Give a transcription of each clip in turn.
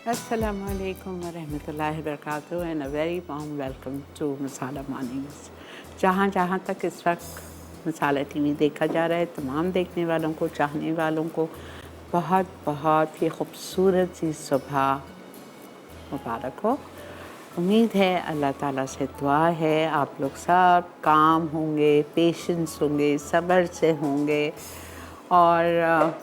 Assalamualaikum warahmatullahi wabarakatuh and a very warm welcome to masala mornings. जहाँ जहाँ तक इस वक्त मसाला टीवी देखा जा रहा है, तमाम देखने वालों को, चाहने वालों को बहुत बहुत ही खूबसूरत सी सुबह मुबारक हो। उम्मीद है, अल्लाह ताला से दुआ है, आप लोग सब काम होंगे, पेशेंस होंगे, सब्र से होंगे और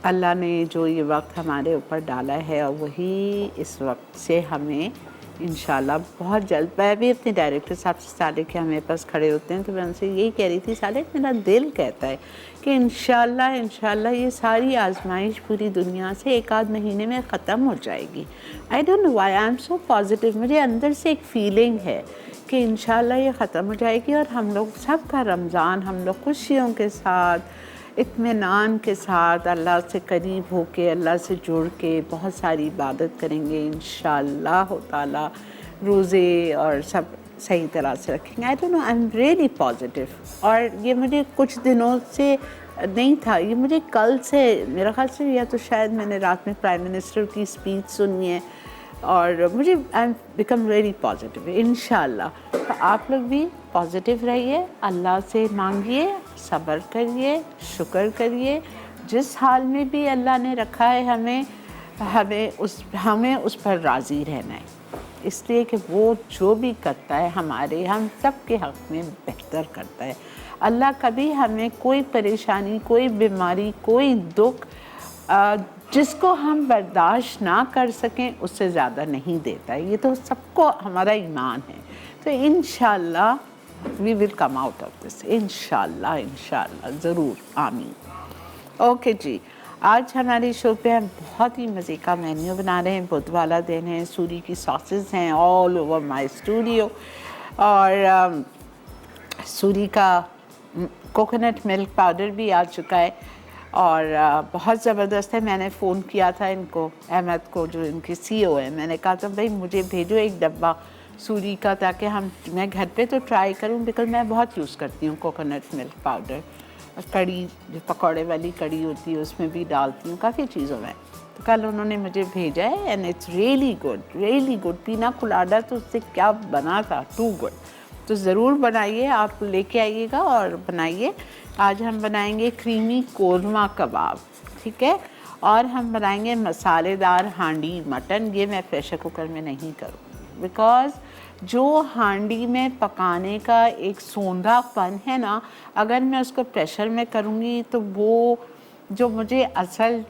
अल्लाह ने जो ये वक्त हमारे ऊपर डाला है और वही इस वक्त से हमें इंशाल्लाह बहुत जल्द। मैं भी अपने डायरेक्टर साहब से साले के हमें पास खड़े होते हैं तो मैं उनसे यही कह रही थी, साले मेरा दिल कहता है कि इंशाल्लाह ये सारी आजमाइश पूरी दुनिया से एक आध महीने में ख़त्म हो जाएगी। I don't know why I am so positive. मुझे अंदर से एक फीलिंग है कि इंशाल्लाह ये ख़त्म हो जाएगी और हम लोग सब का रमज़ान हम लोग खुशियों के साथ, इत्मीनान के साथ, अल्लाह से करीब होके, अल्लाह से जुड़ के बहुत सारी इबादत करेंगे इंशाअल्लाह ताला। रोज़े और सब सही तरह से रखेंगे। I don't know, I am really positive. और ये मुझे कुछ दिनों से नहीं था, ये मुझे कल से, मेरा ख्याल से या तो शायद मैंने रात में प्राइम मिनिस्टर की स्पीच सुनी है और मुझे I am become very positive इंशाअल्लाह। तो आप लोग भी पॉजिटिव रहिए, अल्लाह से मांगिए, सब्र करिए, शुक्र करिए। जिस हाल में भी अल्लाह ने रखा है हमें उस पर राज़ी रहना है, इसलिए कि वो जो भी करता है हम सब के हक़ में बेहतर करता है। अल्लाह कभी हमें कोई परेशानी, कोई बीमारी, कोई दुख जिसको हम बर्दाश्त ना कर सकें उससे ज़्यादा नहीं देता है। ये तो सबको हमारा ईमान है। तो इंशाअल्लाह we will come out of this, इंशाअल्लाह ज़रूर, आमीन। ओके जी, आज हमारे शो पे हम बहुत ही मज़े का मेन्यू बना रहे हैं। बुध वाला दिन है, सूरी की सॉसेस हैं ऑल ओवर माय स्टूडियो और सूरी का कोकोनट मिल्क पाउडर भी आ चुका है और बहुत ज़बरदस्त है। मैंने फ़ोन किया था इनको, अहमद को, जो इनके CEO है, मैंने कहा था भाई मुझे भेजो एक डब्बा सूरी का ताकि मैं घर पे तो ट्राई करूं, बिकॉज मैं बहुत यूज़ करती हूँ कोकोनट मिल्क पाउडर। कड़ी, जो पकौड़े वाली कड़ी होती है उसमें भी डालती हूँ, काफ़ी चीज़ों में। तो कल उन्होंने मुझे भेजा है एंड इट्स रियली गुड। पीना कुलाडा तो उससे क्या बना था, टू गुड। तो ज़रूर बनाइए, आप लेके आइएगा और बनाइए। आज हम बनाएंगे क्रीमी कोरमा कबाब, ठीक है, और हम बनाएंगे मसालेदार हांडी मटन। ये मैं प्रेशर कुकर में नहीं करूँगी बिकॉज़ जो हांडी में पकाने का एक सोंधापन है ना, अगर मैं उसको प्रेशर में करूँगी तो वो जो मुझे असल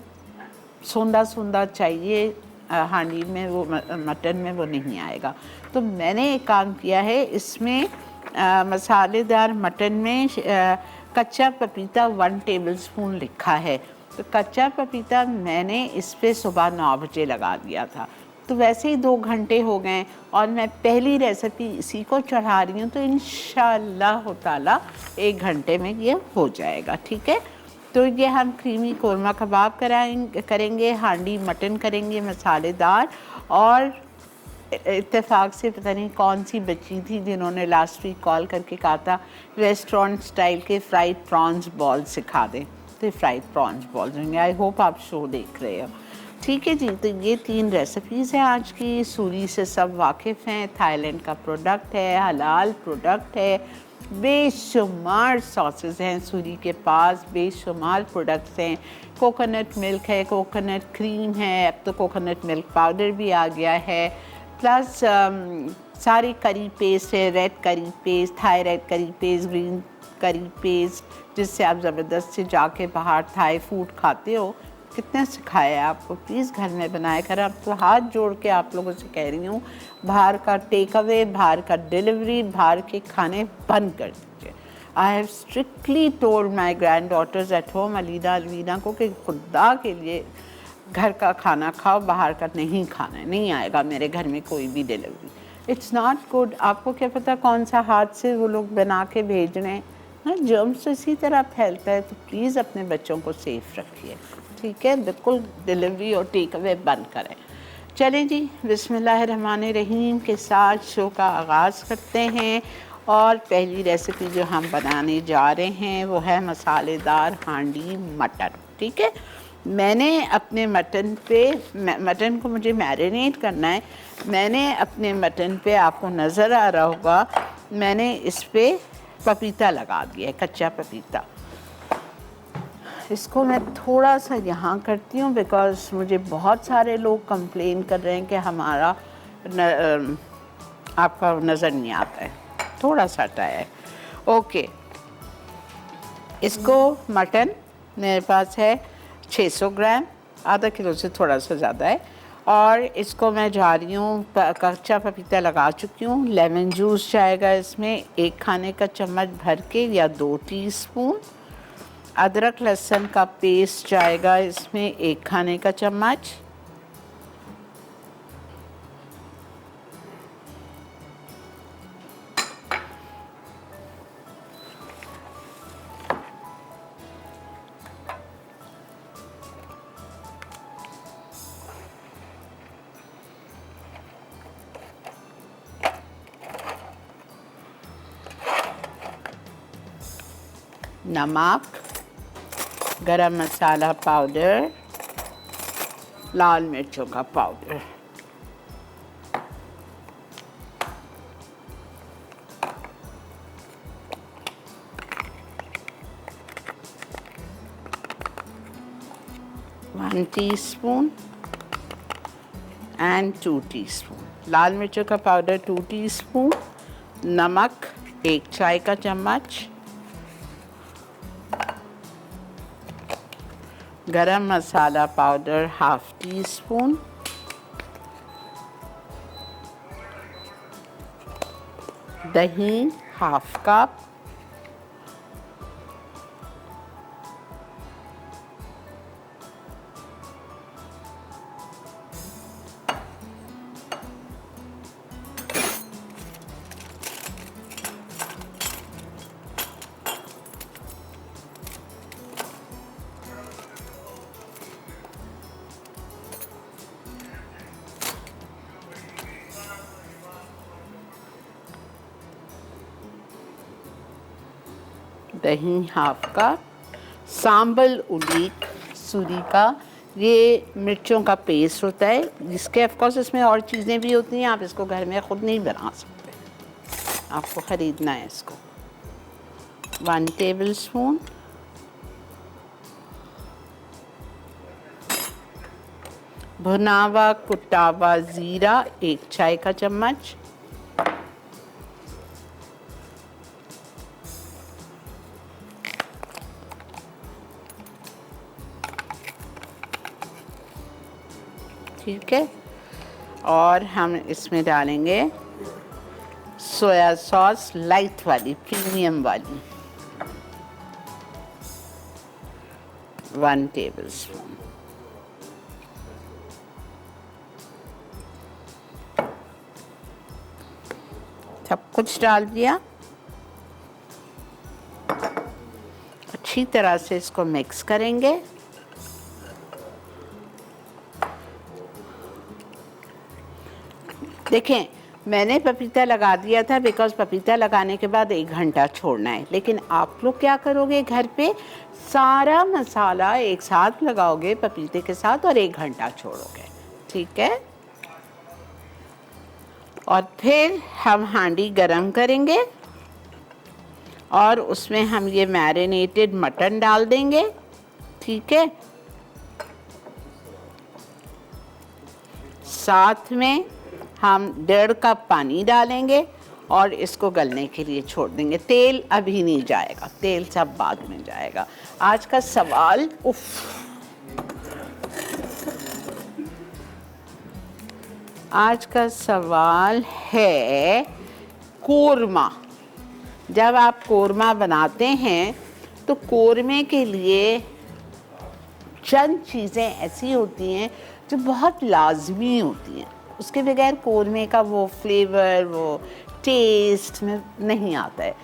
सोंधा चाहिए हांडी में, वो मटन में वो नहीं आएगा। तो मैंने एक काम किया है, इसमें मसालेदार मटन में कच्चा पपीता 1 टेबलस्पून लिखा है। तो कच्चा पपीता मैंने इस पे सुबह 9 बजे लगा दिया था, तो वैसे ही 2 घंटे हो गए और मैं पहली रेसिपी इसी को चढ़ा रही हूँ। तो इंशाअल्लाह ताला 1 घंटे में ये हो जाएगा, ठीक है। तो ये हम क्रीमी कोरमा कबाब करेंगे, हांडी मटन करेंगे मसालेदार। और इत्तेफाक से पता नहीं कौन सी बच्ची थी जिन्होंने लास्ट वीक कॉल करके कहा था रेस्टोरेंट स्टाइल के फ्राइड प्रॉन्स बॉल सिखा दें, तो फ्राइड प्रॉन्स बॉल्स होंगे। आई होप आप शो देख रहे हो, ठीक है जी। तो ये 3 रेसिपीज़ हैं आज की। सूरी से सब वाकिफ़ हैं, थाईलैंड का प्रोडक्ट है, हलाल प्रोडक्ट है, बेशुमार सॉसेस हैं सूरी के पास, बेशुमार प्रोडक्ट्स हैं। कोकोनट मिल्क है, कोकोनट क्रीम है, अब तो कोकोनट मिल्क पाउडर भी आ गया है, प्लस सारी करी पेस्ट है, red curry paste, Thai red curry paste, green curry paste, जिससे आप ज़बरदस्त से जाके बाहर थाई फूड खाते हो। कितने सिखाया है आपको, प्लीज़ घर में बनाया कर। अब तो हाथ जोड़ के आप लोगों से कह रही हूँ, बाहर का टेक अवे, बाहर का डिलीवरी, बाहर के खाने बंद कर दीजिए। I have strictly told my granddaughters at home, Alvina को, कि खुदा के लिए घर का खाना खाओ, बाहर का नहीं खाना है, नहीं आएगा मेरे घर में कोई भी डिलीवरी। It's not good. आपको क्या पता कौन सा हाथ से वो लोग बना के भेज रहे हैं, हाँ, जर्म्स इसी तरह फैलता है। तो प्लीज़ अपने बच्चों को सेफ़ रखिए, ठीक है। बिल्कुल डिलीवरी और टेक अवे बंद करें। चलें जी, बिस्मिल्लाहिर्रहमानिर्रहीम के साथ शो का आगाज़ करते हैं। और पहली रेसिपी जो हम बनाने जा रहे हैं वो है मसालेदार हांडी मटन, ठीक है। मैंने अपने मटन पे, मटन को मुझे मैरिनेट करना है। मैंने अपने मटन पे, आपको नज़र आ रहा होगा, मैंने इस पे पपीता लगा दिया है, कच्चा पपीता। इसको मैं थोड़ा सा यहाँ करती हूँ बिकॉज़ मुझे बहुत सारे लोग कंप्लेन कर रहे हैं कि हमारा आपका नज़र नहीं आता है, थोड़ा सा हटाया है। ओके, इसको मटन मेरे पास है 600 ग्राम, आधा किलो से थोड़ा सा ज़्यादा है। और इसको मैं जा रही हूँ, कच्चा पपीता लगा चुकी हूँ। लेमन जूस जाएगा इसमें 1 खाने का चम्मच भर के या 2 टीस्पून। अदरक लहसुन का पेस्ट जाएगा इसमें 1 खाने का चम्मच। नमक, गरम मसाला पाउडर, लाल मिर्चों का powder. One teaspoon and 2 teaspoon. लाल मिर्चों का पाउडर 2 टीस्पून, नमक 1 चाय का चम्मच, गरम मसाला पाउडर ½ टीस्पून, दही ½ कप, दही ½ कप, सांबल उलीक सूरी का, ये मिर्चों का पेस्ट होता है जिसके ऑफ कोर्स इसमें और चीज़ें भी होती हैं, आप इसको घर में ख़ुद नहीं बना सकते, आपको ख़रीदना है इसको। 1 टेबलस्पून, भुना हुआ कुटा हुआ ज़ीरा 1 चाय का चम्मच, ठीक है। और हम इसमें डालेंगे सोया सॉस लाइट वाली, प्रीमियम वाली 1 टेबलस्पून। सब कुछ डाल दिया, अच्छी तरह से इसको मिक्स करेंगे। देखें, मैंने पपीता लगा दिया था बिकॉज़ पपीता लगाने के बाद 1 घंटा छोड़ना है, लेकिन आप लोग क्या करोगे, घर पे सारा मसाला एक साथ लगाओगे पपीते के साथ और 1 घंटा छोड़ोगे, ठीक है। और फिर हम हांडी गरम करेंगे और उसमें हम ये मैरिनेटेड मटन डाल देंगे, ठीक है। साथ में हम 1.5 कप पानी डालेंगे और इसको गलने के लिए छोड़ देंगे। तेल अभी नहीं जाएगा, तेल सब बाद में जाएगा। आज का सवाल, आज का सवाल है कोरमा। जब आप कोरमा बनाते हैं तो कोरमे के लिए चंद चीज़ें ऐसी होती हैं जो बहुत लाजमी होती हैं, उसके बगैर कोरमे का वो फ्लेवर, वो टेस्ट में नहीं आता है।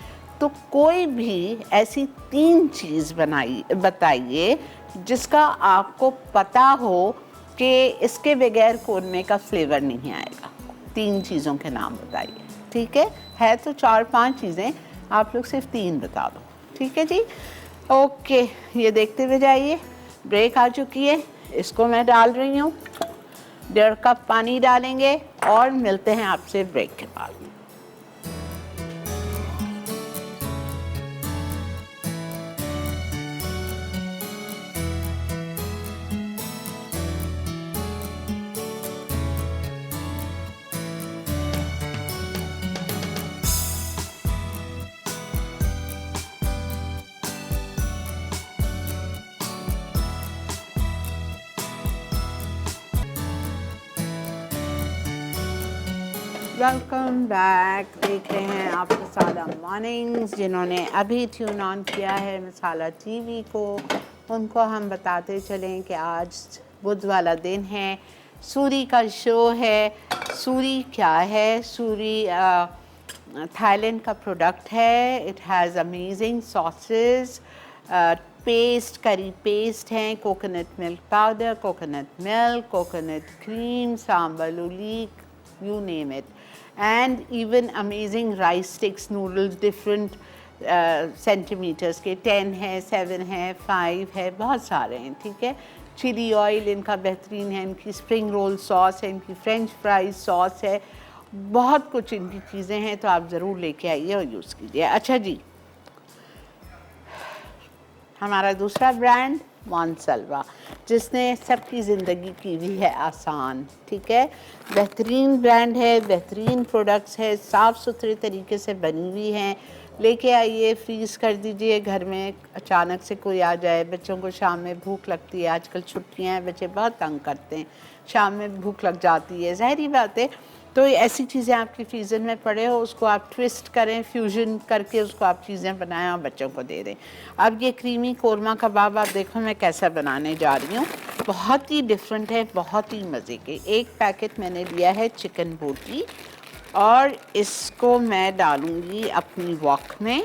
तो कोई भी ऐसी 3 चीज़ बताइए जिसका आपको पता हो कि इसके बगैर कोरमे का फ्लेवर नहीं आएगा। 3 चीज़ों के नाम बताइए, ठीक है तो 4-5 चीज़ें, आप लोग सिर्फ 3 बता दो, ठीक है जी। ओके, ये देखते हुए जाइए। ब्रेक आ चुकी है, इसको मैं डाल रही हूँ। 1.5 कप पानी डालेंगे और मिलते हैं आपसे ब्रेक के बाद। Welcome back. देख रहे हैं आप मसाला मॉर्निंग्स। जिन्होंने अभी ट्यून ऑन किया है मसाला टीवी को, उनको हम बताते चलें कि आज बुध वाला दिन है, सूरी का शो है। सूरी क्या है? सूरी थाईलैंड का प्रोडक्ट है। It has amazing sauces, paste, curry paste हैं, coconut milk powder, coconut cream, sambal oelek, you name it, and even amazing rice sticks noodles, different centimeters के 10 है, 7 है, 5 है, बहुत सारे हैं, ठीक है। चिली ऑयल इनका बेहतरीन है, इनकी स्प्रिंग रोल सॉस है, इनकी फ्रेंच फ्राइज सॉस है, बहुत कुछ इनकी चीज़ें हैं, तो आप ज़रूर लेके आइए और यूज़ कीजिए। अच्छा जी, हमारा दूसरा ब्रांड मॉन्सलवा, जिसने सबकी ज़िंदगी की हुई है आसान, ठीक है। बेहतरीन ब्रांड है, बेहतरीन प्रोडक्ट्स है, साफ़ सुथरे तरीके से बनी हुई हैं। लेके आइए, फ्रीज़ कर दीजिए। घर में अचानक से कोई आ जाए, बच्चों को शाम में भूख लगती है, आजकल छुट्टियां हैं, बच्चे बहुत तंग करते हैं, शाम में भूख लग जाती है, ज़ाहिरी बात है। तो ऐसी चीज़ें आपकी फ्रीज़र में पड़े हो, उसको आप ट्विस्ट करें, फ्यूजन करके उसको आप चीज़ें बनाएं और बच्चों को दे दें। अब ये क्रीमी कोरमा कबाब आप देखो मैं कैसा बनाने जा रही हूँ, बहुत ही डिफरेंट है, बहुत ही मज़े के। एक पैकेट मैंने लिया है चिकन बोटी और इसको मैं डालूँगी अपनी वॉक में।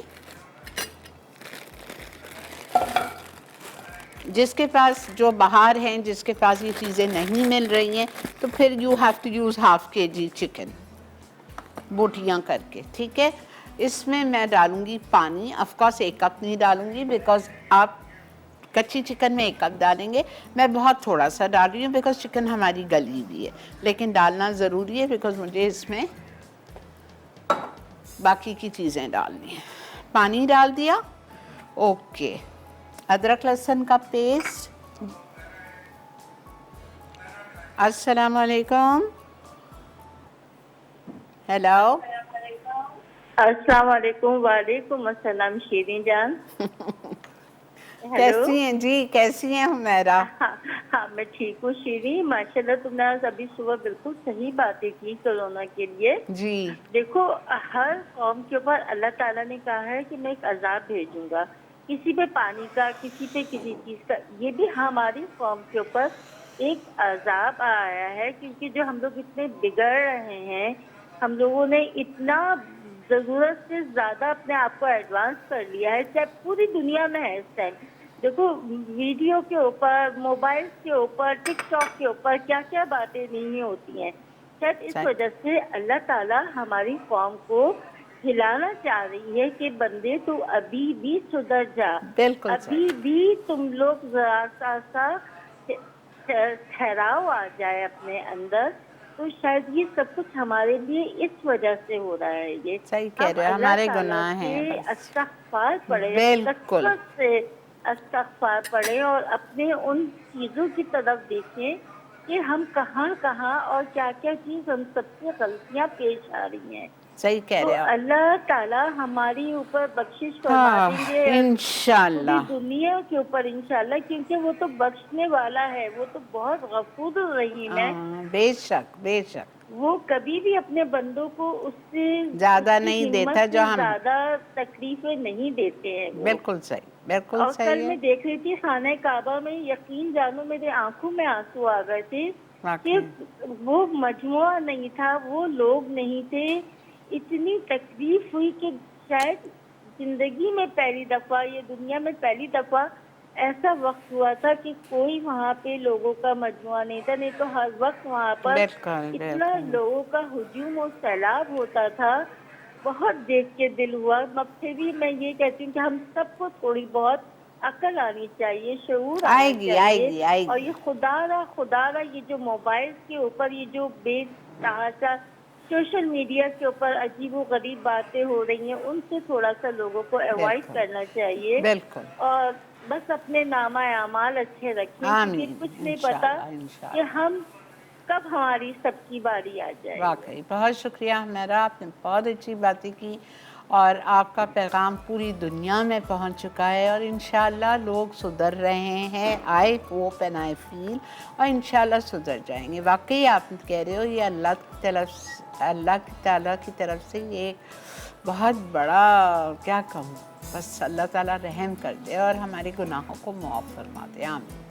जिसके पास, जो बाहर हैं, जिसके पास ये चीज़ें नहीं मिल रही हैं, तो फिर you have to use ½ kg chicken बोटियाँ करके, ठीक है। इसमें मैं डालूँगी पानी। ऑफ कोर्स 1 कप नहीं डालूँगी, बिकॉज आप कच्ची चिकन में 1 कप डालेंगे, मैं बहुत थोड़ा सा डाल रही हूँ बिकॉज चिकन हमारी गली हुई है, लेकिन डालना ज़रूरी है बिकॉज मुझे इसमें बाकी की चीज़ें डालनी हैं। पानी डाल दिया, ओके। अदरक लहसुन का पेस्ट। अस्सलाम वालेकुम। हेलो। अस्सलाम वालेकुम। वालेकुम अस्सलाम शीरीन जान। कैसी हैं जी? कैसी हैं हुमैरा? हाँ, मैं ठीक हूँ शीरी, माशाल्लाह। तुमने आज अभी सुबह बिल्कुल सही बातें की कोरोना के लिए जी। देखो, हर कौम के ऊपर अल्लाह ताला ने कहा है कि मैं एक अजाब भेजूंगा, किसी पे पानी का, किसी पे किसी चीज का। ये भी हमारी कौम के ऊपर एक अजाब आया है, क्योंकि जो हम लोग इतने बिगड़ रहे हैं, हम लोगों ने इतना जरूरत से ज्यादा अपने आप को एडवांस कर लिया है, चाहे पूरी दुनिया में है इस टाइम। देखो, वीडियो के ऊपर, मोबाइल के ऊपर, टिकटॉक के ऊपर क्या क्या बातें नहीं होती हैं। शायद इस वजह से अल्लाह ताला हमारी कौम को हिलाना चाह रही है कि बंदे तू अभी भी सुधर जा, अभी भी तुम लोग जरा सा ठहराव आ जाए अपने अंदर। तो शायद ये सब कुछ हमारे लिए इस वजह से हो रहा है। ये सही कह रहे हो, हमारे गुनाह हैं। इस्तग़फ़ार पढ़े, बिल्कुल से इस्तग़फ़ार पढ़े और अपने उन चीजों की तरफ देखें कि हम कहाँ कहाँ और क्या क्या चीज हम सबसे गलतियाँ पेश आ रही हैं। सही कह रहे हो। तो अल्लाह ताला हमारी ऊपर बख्शिश फरमा देंगे इंशाल्लाह, पूरी दुनिया के ऊपर इंशाल्लाह, क्योंकि वो तो बख्शने वाला है, वो तो बहुत गफूर रहीम है। बेशक बेशक। वो कभी भी अपने बंदों को उससे ज्यादा नहीं देता जो हम, ज्यादा तकलीफें नहीं देते हैं वो। बिल्कुल सही, बिल्कुल और सही कल है। मैं देख रही थी खाने काबा में, यकीन जानो मेरे आंखों में आंसू आ गए थे कि वो मजमुआ नहीं था, वो लोग नहीं थे। इतनी तकलीफ हुई कि शायद जिंदगी में पहली दफा, ये दुनिया में पहली दफा ऐसा वक्त हुआ था कि कोई वहाँ पे लोगों का मजमुआ नहीं था, नहीं तो हर वक्त वहाँ पर इतना लोगों का हुजूम और सैलाब होता था। बहुत देख के दिल हुआ। अब फिर भी मैं ये कहती हूँ कि हम सबको थोड़ी बहुत अकल आनी चाहिए, शऊर आना आएगी चाहिए। आएगी आएगी। और ये खुदारा ये जो मोबाइल के ऊपर ये जो बेतहाशा सोशल मीडिया के ऊपर अजीब व गरीब बातें हो रही हैं, उनसे थोड़ा सा लोगों को अवॉइड बिल्कुल करना चाहिए। बिल्कुल। और बस अपने नामा अमाल अच्छे रखें, क्योंकि आमीन, कुछ नहीं पता इंशाल्लाह कि इंशाल्लाह। हम कब हमारी सबकी बारी आ जाए। वाकई बहुत शुक्रिया मेरा, आपने बहुत अच्छी बातें की और आपका पैगाम पूरी दुनिया में पहुंच चुका है और इंशाल्लाह लोग सुधर रहे हैं। I hope and I feel, और इंशाल्लाह सुधर जाएंगे। वाकई आप कह रहे हो, ये अल्लाह की तरफ से ये एक बहुत बड़ा, क्या कहूँ, बस अल्लाह ताला रहम कर दे और हमारे गुनाहों को माफ़ फरमा दे। आमीन।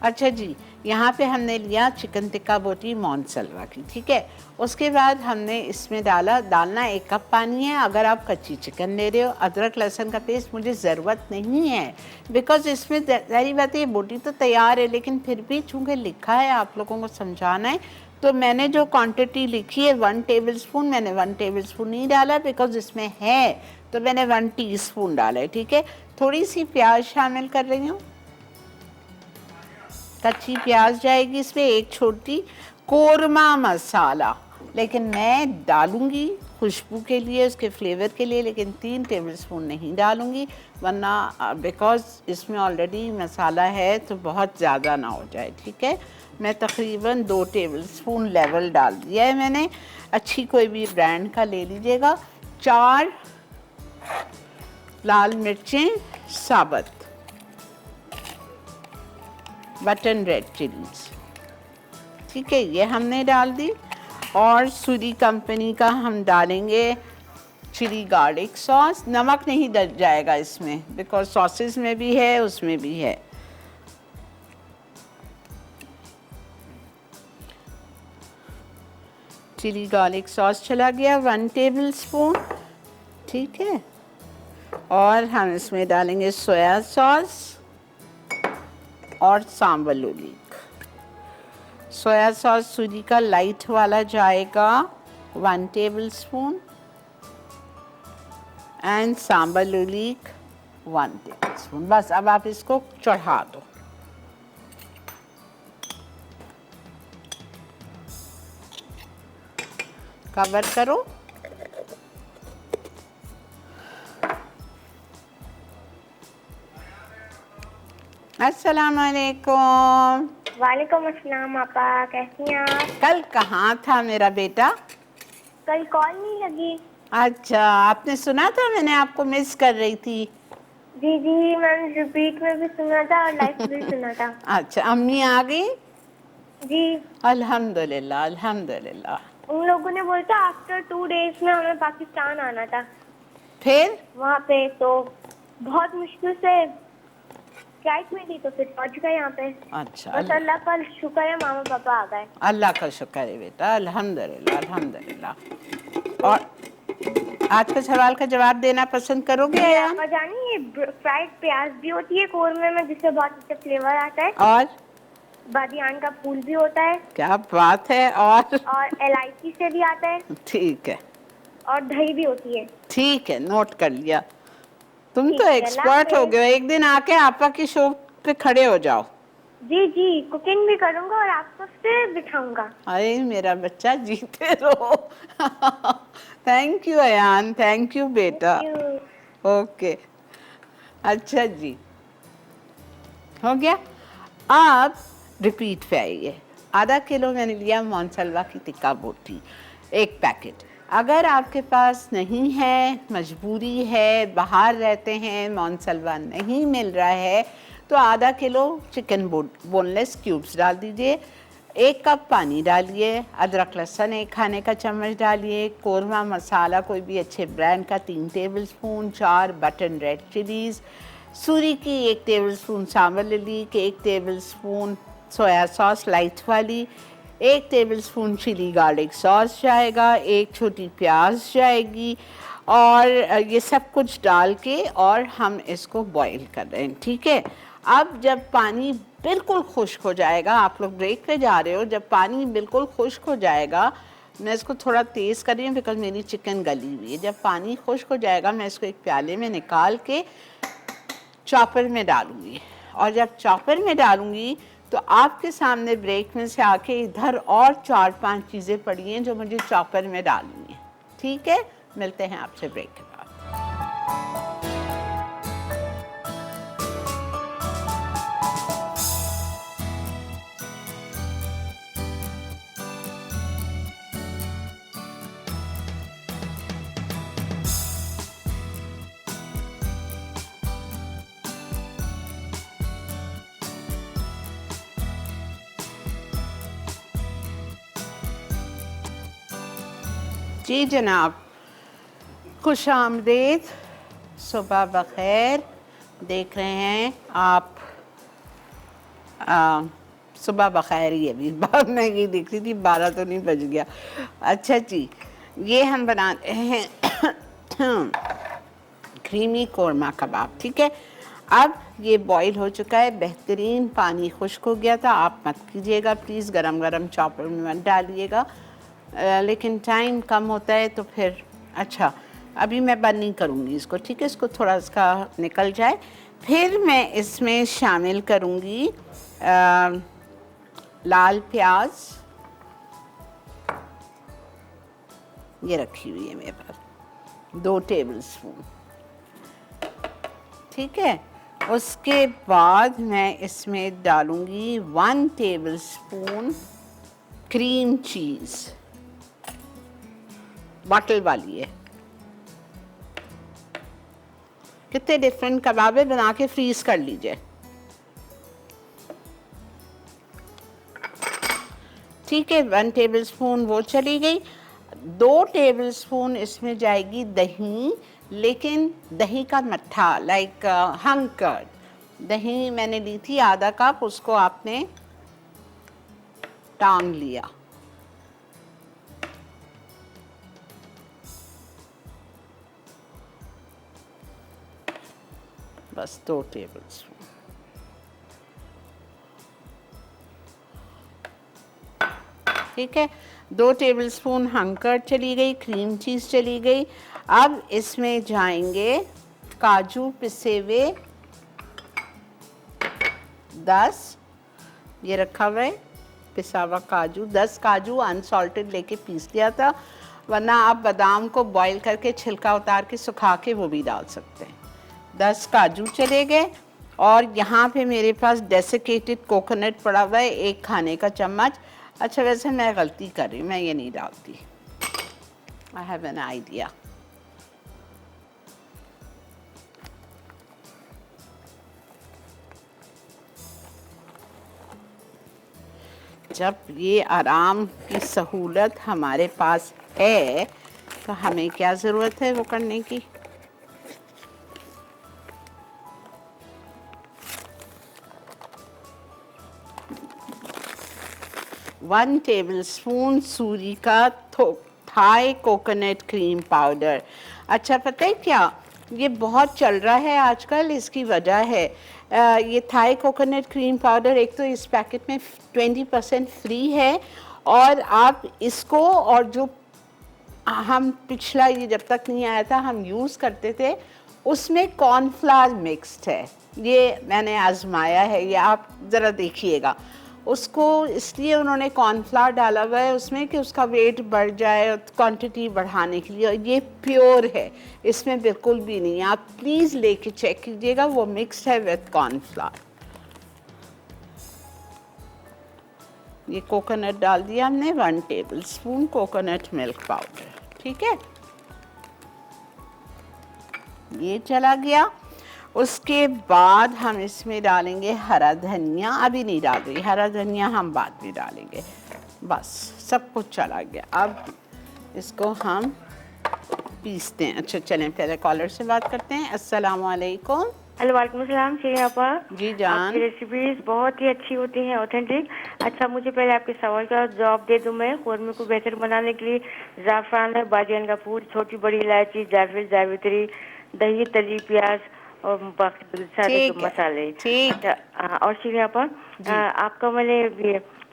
अच्छा जी, यहाँ पे हमने लिया चिकन टिक्का बोटी मोनसलवा की, ठीक है। उसके बाद हमने इसमें डालना 1 कप पानी है। अगर आप कच्ची चिकन ले रहे हो, अदरक लहसुन का पेस्ट मुझे ज़रूरत नहीं है, बिकॉज़ इसमें सारी बात है, बोटी तो तैयार है, लेकिन फिर भी चूँकि लिखा है आप लोगों को समझाना है, तो मैंने जो क्वांटिटी लिखी है 1 टेबल स्पून, मैंने 1 टेबल स्पून नहीं डाला बिकॉज़ इसमें है, तो मैंने 1 टीस्पून डाला है, ठीक है। थोड़ी सी प्याज शामिल कर रही हूँ, कच्ची प्याज जाएगी इसमें। 1 छोटी कोरमा मसाला, लेकिन मैं डालूंगी खुशबू के लिए, उसके फ्लेवर के लिए, लेकिन 3 टेबल स्पून नहीं डालूंगी, वरना बिकॉज़ इसमें ऑलरेडी मसाला है तो बहुत ज़्यादा ना हो जाए, ठीक है। मैं तकरीबन 2 टेबल स्पून लेवल डाल दिया है मैंने। अच्छी कोई भी ब्रांड का ले लीजिएगा। 4 लाल मिर्चें साबुत, बटन रेड चिलीज, ठीक है, ये हमने डाल दी। और सूरी कंपनी का हम डालेंगे चिली गार्लिक सॉस। नमक नहीं डल जाएगा इसमें बिकॉज सॉसेस में भी है, उसमें भी है। चिली गार्लिक सॉस चला गया 1 टेबल स्पून, ठीक है। और हम इसमें डालेंगे सोया सॉस और सांबर लोलीक। सोया सॉस सूजी का लाइट वाला जाएगा 1 table spoon and sambal oelek 1 table spoon. बस अब आप इसको चढ़ा दो। कवर करो। अस्सलाम वालेकुम। वालेकुम अस्सलाम आपा, कैसी हैं आप? कल कहाँ था मेरा बेटा? कल कॉल नहीं लगी। अच्छा, आपने सुना था मैंने आपको मिस कर रही थी? जी जी, मैंने रिपीट में भी सुना था और लाइव भी सुना था। अच्छा, अम्मी आ गई? जी अल्हम्दुलिल्लाह अल्हम्दुलिल्लाह। उन लोगों ने बोला था आफ्टर 2 डेज में हमें पाकिस्तान आना था। फिर वहाँ पे तो बहुत मुश्किल से फ्लाइट मिली तो फिर पहुँच गए यहाँ पे। अच्छा, बस अल्लाह का शुक्र है मामा पापा आ गए। अल्लाह का शुक्र है बेटा, अल्हम्दुलिल्लाह अल्हम्दुलिल्लाह। और आज के सवाल का जवाब देना पसंद करोगे अयान? आपा जानी ये फ्राइड प्याज भी होती है कोरमे में, जिससे बहुत अच्छा फ्लेवर आता है। और बादियान का फूल भी होता है। क्या बात है। और इलायची से भी आता है। ठीक है, और दही भी होती है। ठीक है, नोट कर लिया। तुम ठीक तो है, एक्सपर्ट हो गए। एक दिन आके आपा की शो पे खड़े हो जाओ। जी जी, कुकिंग भी करूंगा और आपको फिर बिठाऊंगा। अरे मेरा बच्चा, जीते रहो। Thank you Ayaan, thank you बेटा। ओके, अच्छा जी, हो गया। अब रिपीट पे आइए। आधा किलो मैंने लिया मोनसलवा की टिक्का बोटी, 1 पैकेट। अगर आपके पास नहीं है, मजबूरी है, बाहर रहते हैं, मोनसलवा नहीं मिल रहा है, तो आधा किलो चिकन बोनलेस क्यूब्स डाल दीजिए। 1 कप पानी डालिए। अदरक लहसुन 1 खाने का चम्मच डालिए। कोरमा मसाला कोई भी अच्छे ब्रांड का 3 table spoon. 4 button red chillies. Suree की 1 table spoon sambal oelek. 1 table spoon soya sauce light वाली। 1 table spoon chilli garlic sauce जाएगा। 1 छोटी प्याज जाएगी। और ये सब कुछ डाल के और हम इसको बॉईल कर रहे हैं, ठीक है। अब जब पानी बिल्कुल खुश्क हो जाएगा, आप लोग ब्रेक पे जा रहे हो, जब पानी बिल्कुल खुश्क हो जाएगा, मैं इसको थोड़ा तेज़ कर रही हूँ बिकॉज मेरी चिकन गली हुई है। जब पानी खुश्क हो जाएगा, मैं इसको एक प्याले में निकाल के चॉपर में डालूंगी, और जब चॉपर में डालूंगी तो आपके सामने ब्रेक में से आके इधर और 4-5 चीज़ें पड़ी हैं जो मुझे चॉपर में डालनी है। ठीक है, मिलते हैं आपसे ब्रेक के बाद। जी जनाब, खुश आमदीद, सुबह बखैर। देख रहे हैं आप सुबह बखैर ही अभी बाद में ये देख रही थी 12 तो नहीं बज गया। अच्छा जी, ये हम बना रहे हैं क्रीमी कोरमा कबाब। ठीक है, अब ये बॉईल हो चुका है, बेहतरीन पानी खुश्क हो गया था। आप मत कीजिएगा प्लीज़, गरम गरम चॉपर में मत डालिएगा, लेकिन टाइम कम होता है तो फिर अच्छा अभी मैं बंद नहीं करूँगी इसको। ठीक है, इसको थोड़ा इसका निकल जाए, फिर मैं इसमें शामिल करूँगी लाल प्याज। ये रखी हुई है मेरे पास 2 टेबल स्पून। ठीक है, उसके बाद मैं इसमें डालूँगी 1 table spoon cream cheese, bottle वाली है। कितने डिफरेंट कबाबे बना के फ्रीज कर लीजिए। ठीक है, 1 टेबल स्पून वो चली गई। 2 टेबल स्पून इसमें जाएगी दही, लेकिन दही का मट्ठा, लाइक हंग कर्ड दही मैंने ली थी आधा कप, उसको आपने टांग लिया। बस 2 टेबल स्पून। ठीक है, 2 टेबल स्पून हंकर्ड चली गई, क्रीम चीज़ चली गई। अब इसमें जाएंगे काजू पिसे हुए 10, ये रखा हुआ है पिसा हुआ काजू। 10 काजू अनसॉल्टेड लेके पीस लिया था, वरना आप बादाम को बॉईल करके छिलका उतार के सुखा के वो भी डाल सकते हैं। 10 काजू चले गए, और यहाँ पे मेरे पास डेसिकेटेड कोकोनट पड़ा हुआ है 1 खाने का चम्मच। अच्छा, वैसे मैं गलती कर रही हूँ, मैं ये नहीं डालती। I have an idea. जब ये आराम की सहूलत हमारे पास है तो हमें क्या ज़रूरत है वो करने की। वन टेबल स्पून सूरी का थाई कोकोनट क्रीम पाउडर। अच्छा, पता है क्या, ये बहुत चल रहा है आजकल, इसकी वजह है ये थाई कोकोनट क्रीम पाउडर। एक तो इस पैकेट में 20% फ्री है, और आप इसको, और जो हम पिछला ये जब तक नहीं आया था हम यूज़ करते थे, उसमें कॉर्नफ्लावर मिक्स्ड है। ये मैंने आजमाया है, ये आप ज़रा देखिएगा। उसको इसलिए उन्होंने कॉर्नफ्लावर डाला हुआ है उसमें कि उसका वेट बढ़ जाए और क्वांटिटी बढ़ाने के लिए। और ये प्योर है, इसमें बिल्कुल भी नहीं है। आप प्लीज़ लेके चेक कीजिएगा, वो मिक्स्ड है विथ कॉर्नफ्लावर। ये कोकोनट डाल दिया हमने, 1 table spoon coconut milk powder. ठीक है, ये चला गया। उसके बाद हम इसमें डालेंगे हरा धनिया। अभी नहीं डाल रही, हरा धनिया हम बाद में डालेंगे। बस सब कुछ चला गया। अब इसको हम पीसते हैं। अच्छा चलें, पहले कॉलर से बात करते हैं। अस्सलाम वालेकुम। हेलो, वालेकुम सलाम। शेरी आपा, जी जान। आपकी रेसिपीज बहुत ही अच्छी होती हैं, ऑथेंटिक। अच्छा, मुझे पहले आपके सवाल का जवाब दे दूं। मैं कौरमे को बेहतर बनाने के लिए ज़ाफ़रान है, बादियान का फूल, छोटी बड़ी इलायची, जावित्री, जावित्री, दही, तली प्याज और बाकी सारे मसाले। ठीक। और शेरी आपा, आपका मैंने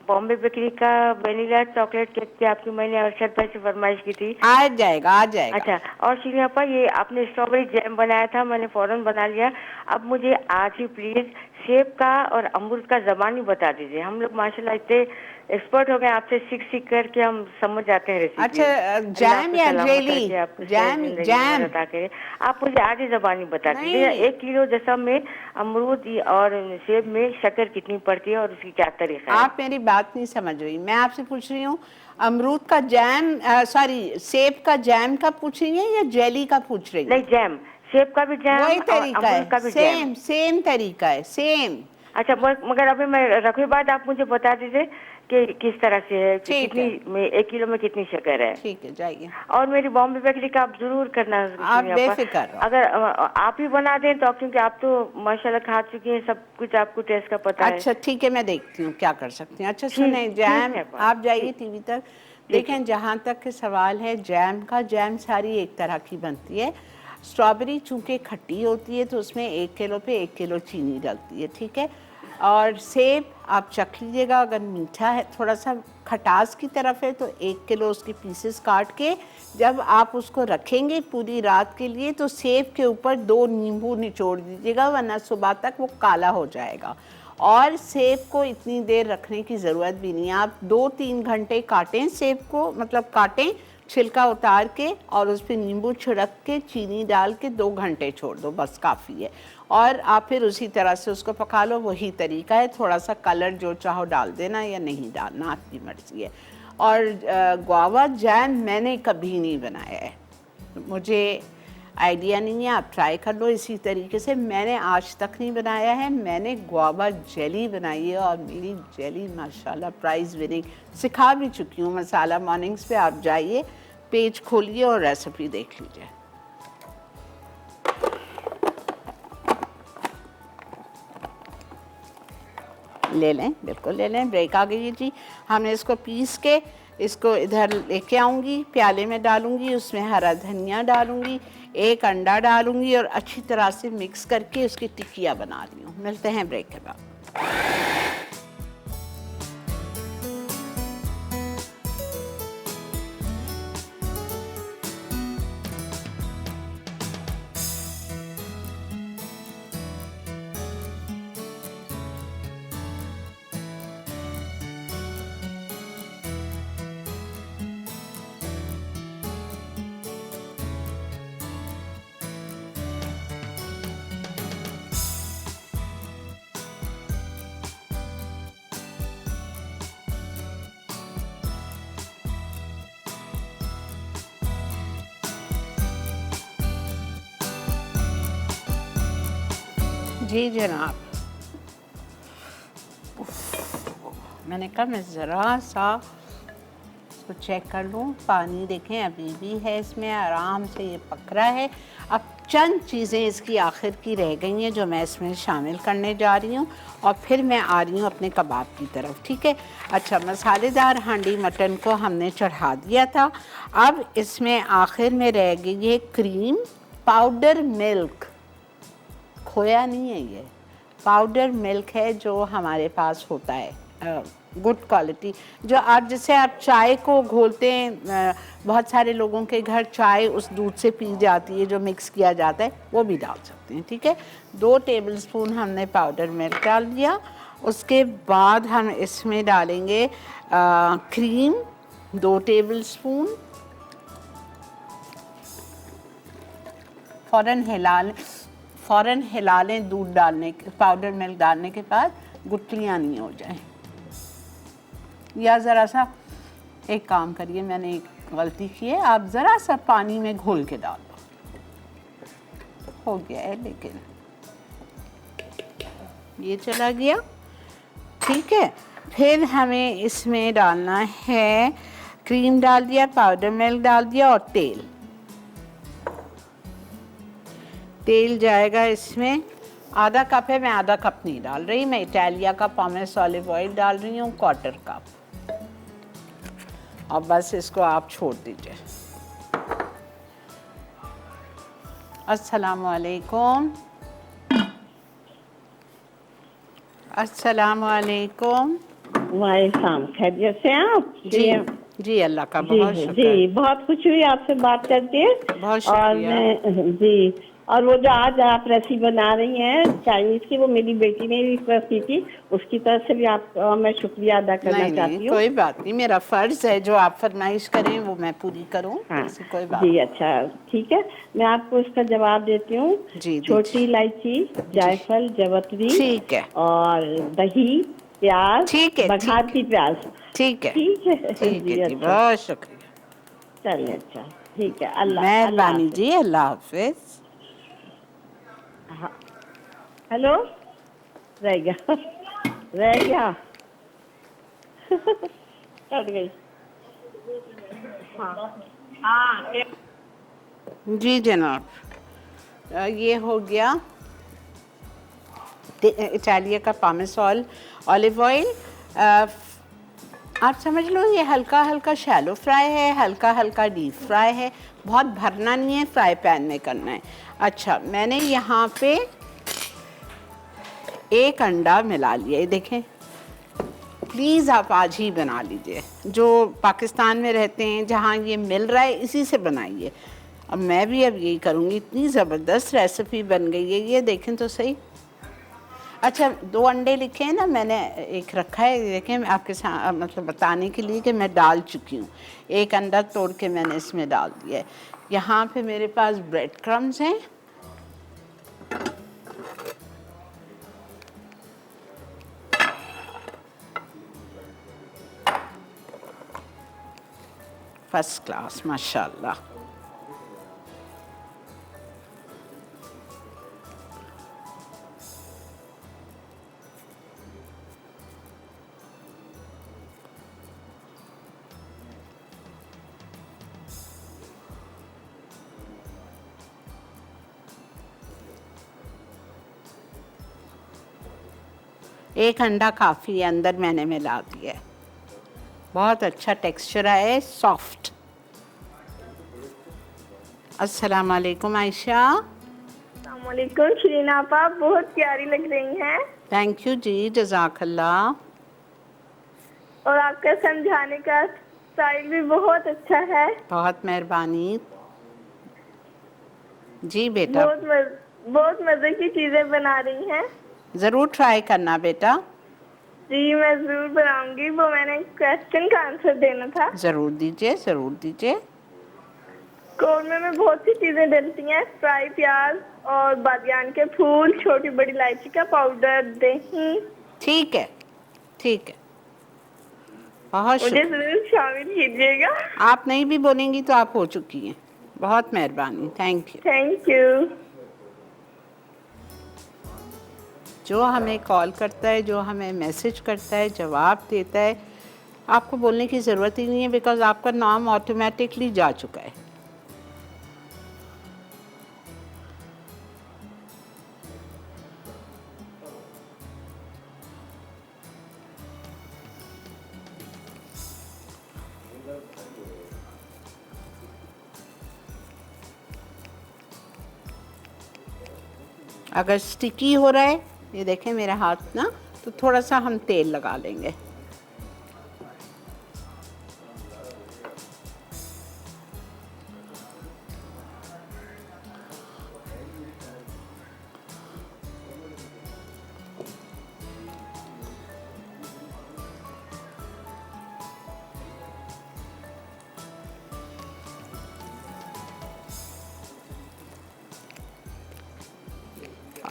बॉम्बे बेकरी का वेनिला चॉकलेट केक की आपकी मैंने अरशद भाई से फरमाइश की थी। आ जाएगा, आ जाएगा। अच्छा, और श्रीनिवापा ये आपने स्ट्रॉबेरी जैम बनाया था, मैंने फौरन बना लिया। अब मुझे आज ही प्लीज सेब का और अमरूद का ज़बानी बता दीजिए। हम लोग माशाल्लाह इतने एक्सपर्ट हो गए, आपसे सीख सीख करके हम समझ जाते हैं रेसिपी। अच्छा, जैम या जेली? Jam, jam. आप मुझे आज ही ज़बानी बता दीजिए। नहीं। 1 किलो जैसा में अमरूद और सेब में शक्कर कितनी पड़ती है और उसकी क्या तरीका है? आप मेरी बात नहीं समझ रही। मैं आपसे पूछ रही हूँ अमरूद का जैम, सॉरी सेब का जैम का पूछ रही है या जेली का पूछ रही है? नहीं, जैम, सेब का भी जैम वही और तरीका अमरूद का है, भी जैम। सेम तरीका है, सेम। अच्छा, मगर अभी मैं रखने बाद आप मुझे बता दीजिए कि किस तरह से है, कि ठीक है। कितनी में 1 किलो में कितनी शक्कर है। ठीक है, जाइए। और मेरी बॉम्बे बेकरी का आप जरूर करना। आप बेफिक्र रहो। अगर आप ही बना दें तो, क्योंकि आप तो माशाल्लाह खा चुकी हैं, सब कुछ आपको टेस्ट का पता है। अच्छा ठीक है, मैं देखती हूँ क्या कर सकती हूँ। अच्छा ठीक- सुने, ठीक जैम, है, आप जाइए टीवी तक। देखें, जहाँ तक के सवाल है जैम का, जैम सारी एक तरह की बनती है। स्ट्रॉबेरी चूँकि खट्टी होती है तो उसमें 1 किलो पे 1 किलो चीनी डलती है, ठीक है। और सेब आप चख लीजिएगा, अगर मीठा है, थोड़ा सा खटास की तरफ है तो 1 किलो उसके पीसेस काट के जब आप उसको रखेंगे पूरी रात के लिए तो सेब के ऊपर 2 नींबू निचोड़ दीजिएगा, वरना सुबह तक वो काला हो जाएगा। और सेब को इतनी देर रखने की ज़रूरत भी नहीं है, आप 2-3 घंटे काटें सेब को, मतलब काटें, छिलका उतार के और उस पर नींबू छिड़क के चीनी डाल के 2 घंटे छोड़ दो, बस काफ़ी है। और आप फिर उसी तरह से उसको पका लो, वही तरीका है। थोड़ा सा कलर जो चाहो डाल देना या नहीं डालना, आपकी मर्ज़ी है। और गुआवा जैम मैंने कभी नहीं बनाया है, मुझे आइडिया नहीं है, आप ट्राई कर लो इसी तरीके से। मैंने आज तक नहीं बनाया है, मैंने गुआवा जेली बनाई है और मेरी जेली माशाल्लाह प्राइज़ विनिंग। सिखा भी चुकी हूँ मसाला मॉर्निंग्स पे, आप जाइए पेज खोलिए और रेसिपी देख लीजिए। ले लें, बिल्कुल ले लें। ब्रेक आ गई है जी। हमने इसको पीस के इसको इधर लेके आऊँगी, प्याले में डालूँगी, उसमें हरा धनिया डालूँगी, 1 अंडा डालूँगी और अच्छी तरह से मिक्स करके उसकी टिक्कियाँ बना रही हूँ। मिलते हैं ब्रेक के बाद। जी जनाब, मैंने कहा मैं ज़रा सा इसको चेक कर लूँ। पानी देखें अभी भी है इसमें, आराम से ये पक रहा है। अब चंद चीज़ें इसकी आखिर की रह गई हैं जो मैं इसमें शामिल करने जा रही हूँ और फिर मैं आ रही हूँ अपने कबाब की तरफ, ठीक है। अच्छा, मसालेदार हांडी मटन को हमने चढ़ा दिया था। अब इसमें आखिर में रह गई है क्रीम, पाउडर मिल्क, खोया नहीं है, ये पाउडर मिल्क है जो हमारे पास होता है, गुड क्वालिटी, जो आप जैसे आप चाय को घोलते हैं, बहुत सारे लोगों के घर चाय उस दूध से पी जाती है जो मिक्स किया जाता है, वो भी डाल सकते हैं, ठीक है। 2 टेबलस्पून हमने पाउडर मिल्क डाल दिया। उसके बाद हम इसमें डालेंगे क्रीम 2 टेबलस्पून, फ़ौरन हिला लें दूध डालने के, पाउडर मिल्क डालने के बाद गुठलियाँ नहीं हो जाएं। या ज़रा सा एक काम करिए, मैंने एक गलती की है, आप ज़रा सा पानी में घोल के डाल दो, हो गया है। लेकिन ये चला गया, ठीक है। फिर हमें इसमें डालना है, क्रीम डाल दिया, पाउडर मिल्क डाल दिया और तेल जाएगा इसमें। आधा कप है, मैं आधा कप नहीं डाल रही, मैं इटालिया का पॉमेस ऑलिव ऑयल डाल रही हूँ 1/4 कप। और बस इसको आप छोड़ दीजिए। अस्सलामुअलैकुम, अस्सलामुअलैकुम। वालेकुम, खैरियत से हैं आप? जी जी, अल्लाह का जी बहुत शुक्र। जी, बहुत खुशी हुई आपसे बात करके। बहुत और शुक्रिया। मैं जी, और वो जो आज आप रेसिपी बना रही हैं चाइनीज की, वो मेरी बेटी ने रिक्वेस्ट की थी, उसकी तरफ से भी आपका मैं शुक्रिया अदा करना नहीं नहीं, चाहती हूँ। कोई बात नहीं, मेरा फर्ज है जो आप फरमाइश करें वो मैं पूरी करूं, हाँ ऐसी कोई बात जी, अच्छा ठीक है, मैं आपको इसका जवाब देती हूँ। नहीं। जी छोटी दीजिए। इलायची, जी जायफल, जवतरी ठीक है, और दही, प्याज, ठीक है, ठीक बघाती है, प्याज। ठीक है, ठीक है ठीक है जी, जी, अच्छा बहुत शुक्रिया। चलिए, अच्छा ठीक है, अल्लाह अल्लाह मेहरबानी हाफिज। जी, अल्लाह हाफिज। हाँ, हेलो, रह गया रह गया कट गई। हाँ हाँ, जी जनाब, ये हो गया इटालिया का पामेसॉल ऑलिव ऑयल। आप समझ लो ये हल्का हल्का शैलो फ्राई है, हल्का हल्का डीप फ्राई है, बहुत भरना नहीं है, फ्राई पैन में करना है। अच्छा, मैंने यहाँ पे एक अंडा मिला लिया, ये देखें। प्लीज़ आप आज ही बना लीजिए, जो पाकिस्तान में रहते हैं जहाँ ये मिल रहा है इसी से बनाइए। अब मैं भी अब यही करूँगी, इतनी ज़बरदस्त रेसिपी बन गई है, ये देखें तो सही। अच्छा, 2 अंडे लिखे हैं ना मैंने, एक रखा है, देखें मैं आपके साथ मतलब बताने के लिए कि मैं डाल चुकी हूँ। एक अंडा तोड़ के मैंने इसमें डाल दिया है। यहाँ पे मेरे पास ब्रेड क्रम्स हैं, फर्स्ट क्लास माशाल्लाह। एक अंडा काफ़ी है, अंदर मैंने मिला दिया है, बहुत अच्छा टेक्सचर है, सॉफ्ट। अस्सलाम वालेकुम आयशा। अस्सलामुअलैकुम शीरीन आपा, बहुत प्यारी लग रही हैं थैंक यू जी, जज़ाकल्लाह। और आपका समझाने का स्टाइल भी बहुत अच्छा है। बहुत मेहरबानी जी बेटा। बहुत मजे की चीजें बना रही हैं। ज़रूर ट्राई करना बेटा। जी मैं जरूर बनाऊंगी। वो मैंने क्वेश्चन का आंसर देना था। ज़रूर दीजिए, ज़रूर दीजिए। कौरमे में बहुत सी चीजें डलती हैं, फ्राई प्याज और बादियान के फूल, छोटी बड़ी इलायची का पाउडर, दही। ठीक है, ठीक है, बहुत मुझे शुक्रिया। जरूर शामिल कीजिएगा। आप नहीं भी बोलेंगी तो आप हो चुकी हैं। बहुत मेहरबानी, थैंक यू। Thank you. जो हमें कॉल करता है, जो हमें मैसेज करता है, जवाब देता है, आपको बोलने की ज़रूरत ही नहीं है, बिकॉज़ आपका नाम ऑटोमेटिकली जा चुका है। अगर स्टिकी हो रहा है, ये देखें मेरा हाथ ना, तो थोड़ा सा हम तेल लगा लेंगे।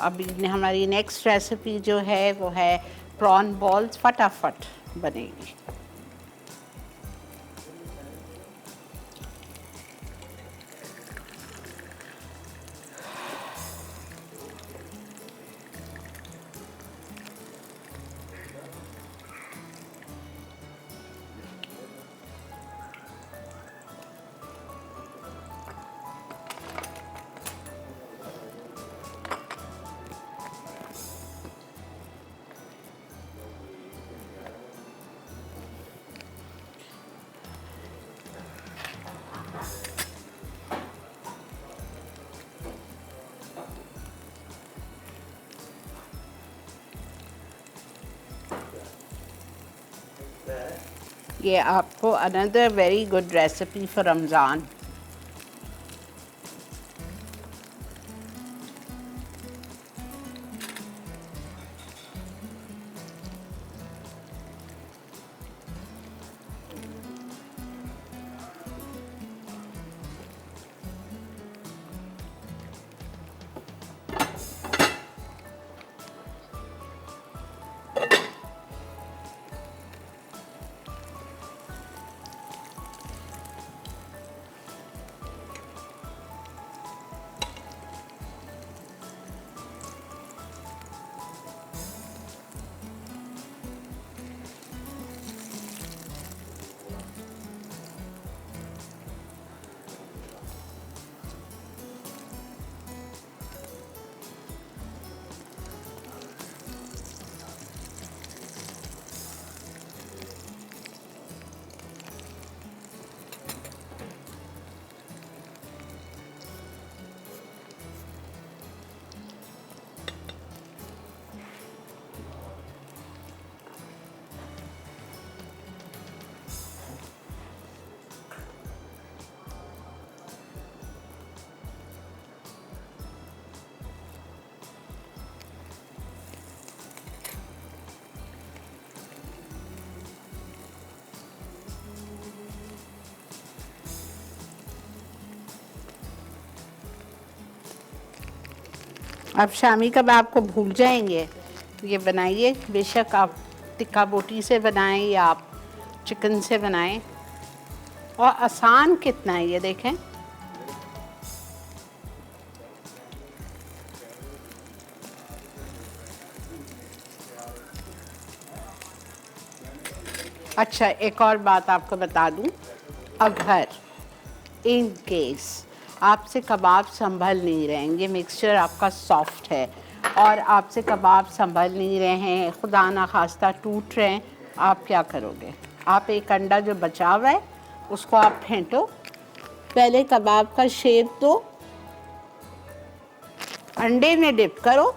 अभी हमारी नेक्स्ट रेसिपी जो है वो है प्रॉन बॉल्स, फटाफट बनेगी। ये आपको another very good recipe for Ramzan. अब शामी कबाब को भूल जाएंगे, ये बनाइए। बेशक आप टिक्का बोटी से बनाएं या आप चिकन से बनाएं, और आसान कितना है ये देखें। अच्छा, एक और बात आपको बता दूं, अगर इन केस आपसे कबाब संभल नहीं रहे हैं, ये मिक्सचर आपका सॉफ्ट है और आपसे कबाब संभल नहीं रहे हैं, खुदा ना खास्ता टूट रहे हैं, आप क्या करोगे? आप एक अंडा जो बचा हुआ है उसको आप फेंटो, पहले कबाब का शेप दो, अंडे में डिप करो,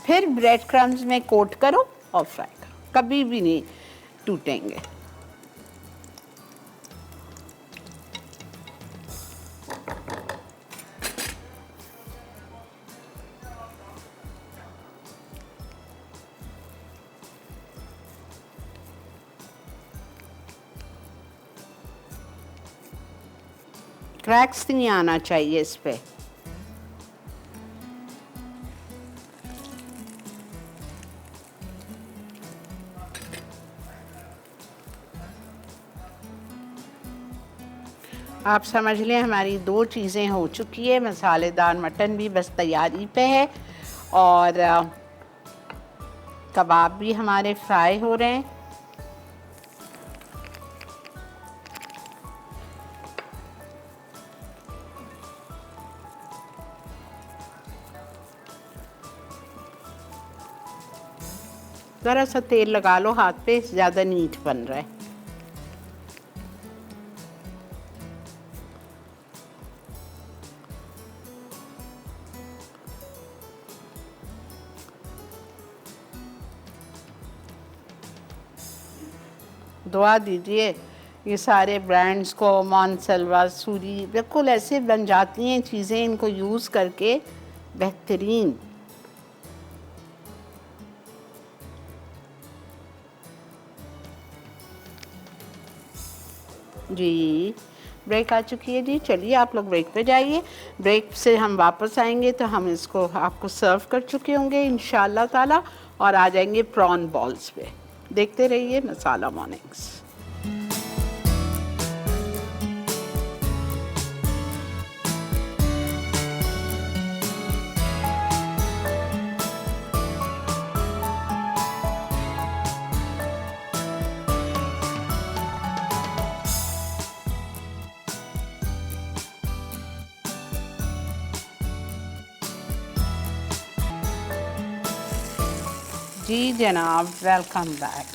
फिर ब्रेड क्रम्स में कोट करो और फ्राई करो, कभी भी नहीं टूटेंगे। क्रैक्स नहीं आना चाहिए इस पे। आप समझ लें हमारी दो चीज़ें हो चुकी है, मसालेदार मटन भी बस तैयारी पे है और कबाब भी हमारे फ्राई हो रहे हैं। ज़रा सा तेल लगा लो हाथ पे, ज़्यादा नीट बन रहा है। दुआ दीजिए ये सारे ब्रांड्स को, मॉन्सलवा, सूरी, बिल्कुल ऐसे बन जाती हैं चीज़ें इनको यूज़ करके बेहतरीन। जी ब्रेक आ चुकी है जी, चलिए आप लोग ब्रेक पे जाइए। ब्रेक से हम वापस आएंगे तो हम इसको आपको सर्व कर चुके होंगे इंशाल्लाह ताला और आ जाएंगे प्रॉन बॉल्स पे। देखते रहिए मसाला मॉर्निंग्स। जी जनाब, वेलकम बैक।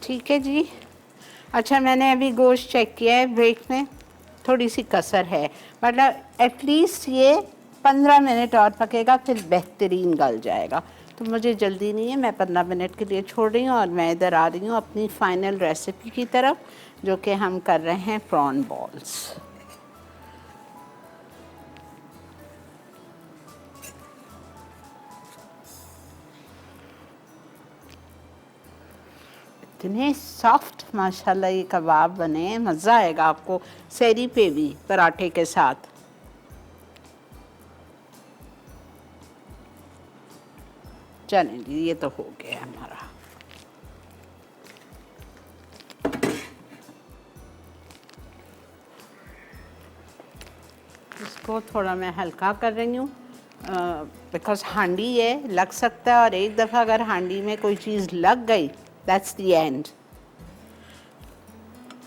ठीक है जी। अच्छा, मैंने अभी गोश्त चेक किया है ब्रेक में, थोड़ी सी कसर है, मतलब एटलीस्ट ये 15 मिनट और पकेगा, फिर बेहतरीन गल जाएगा। तो मुझे जल्दी नहीं है, मैं 15 मिनट के लिए छोड़ रही हूँ और मैं इधर आ रही हूँ अपनी फाइनल रेसिपी की तरफ, जो कि हम कर रहे हैं प्रॉन बॉल्स। इतने सॉफ्ट माशाल्लाह ये कबाब बने, मज़ा आएगा आपको सहरी पे भी पराठे के साथ। चलें जी, ये तो हो गया हमारा। इसको थोड़ा मैं हल्का कर रही हूँ बिकॉज हांडी है, लग सकता है, और एक दफ़ा अगर हांडी में कोई चीज़ लग गई दैट्स द एंड,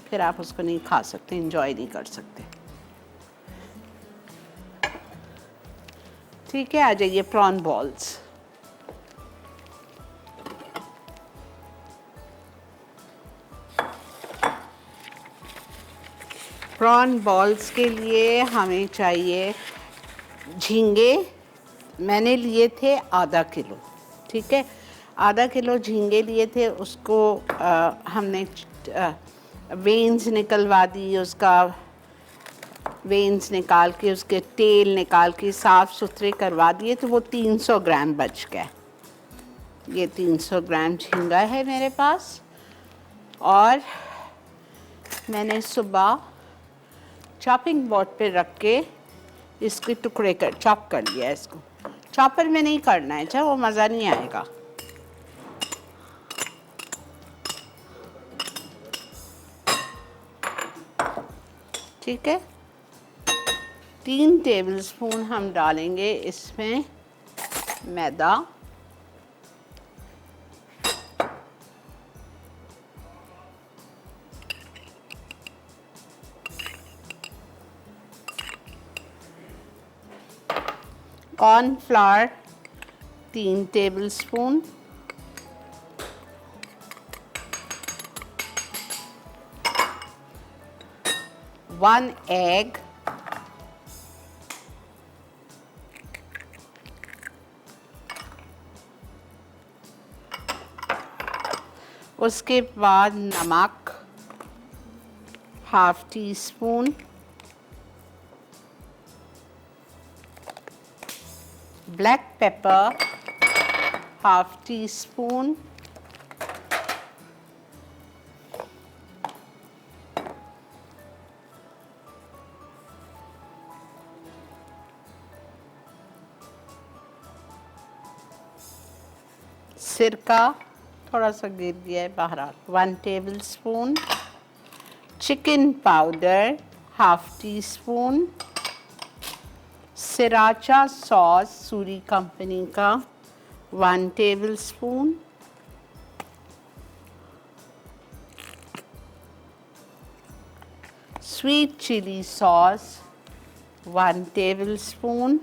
फिर आप उसको नहीं खा सकते, इंजॉय नहीं कर सकते। ठीक है, आ जाइए प्रॉन बॉल्स। प्रॉन बॉल्स के लिए हमें चाहिए झींगे, मैंने लिए थे आधा किलो, ठीक है, आधा किलो झींगे लिए थे। उसको हमने वेन्स निकलवा दी, उसका वेन्स निकाल के उसके तेल निकाल के साफ़ सुथरे करवा दिए, तो वो 300 ग्राम बच गए। ये 300 ग्राम झींगा है मेरे पास, और मैंने सुबह चॉपिंग बोर्ड पे रख के इसके टुकड़े चॉप कर लिया। इसको चॉपर में नहीं करना है, चाहे वो मज़ा नहीं आएगा। ठीक है, 3 टेबलस्पून हम डालेंगे इसमें मैदा, कॉर्नफ्लावर 3 टेबलस्पून, वन एग, उसके बाद नमक ½ टीस्पून, ब्लैक पेपर ½ टीस्पून, सिरका थोड़ा सा गिर गया है बाहर, 1 tablespoon, chicken powder ½ teaspoon, sriracha sauce Suree company का 1 tablespoon, sweet chilli sauce 1 tablespoon,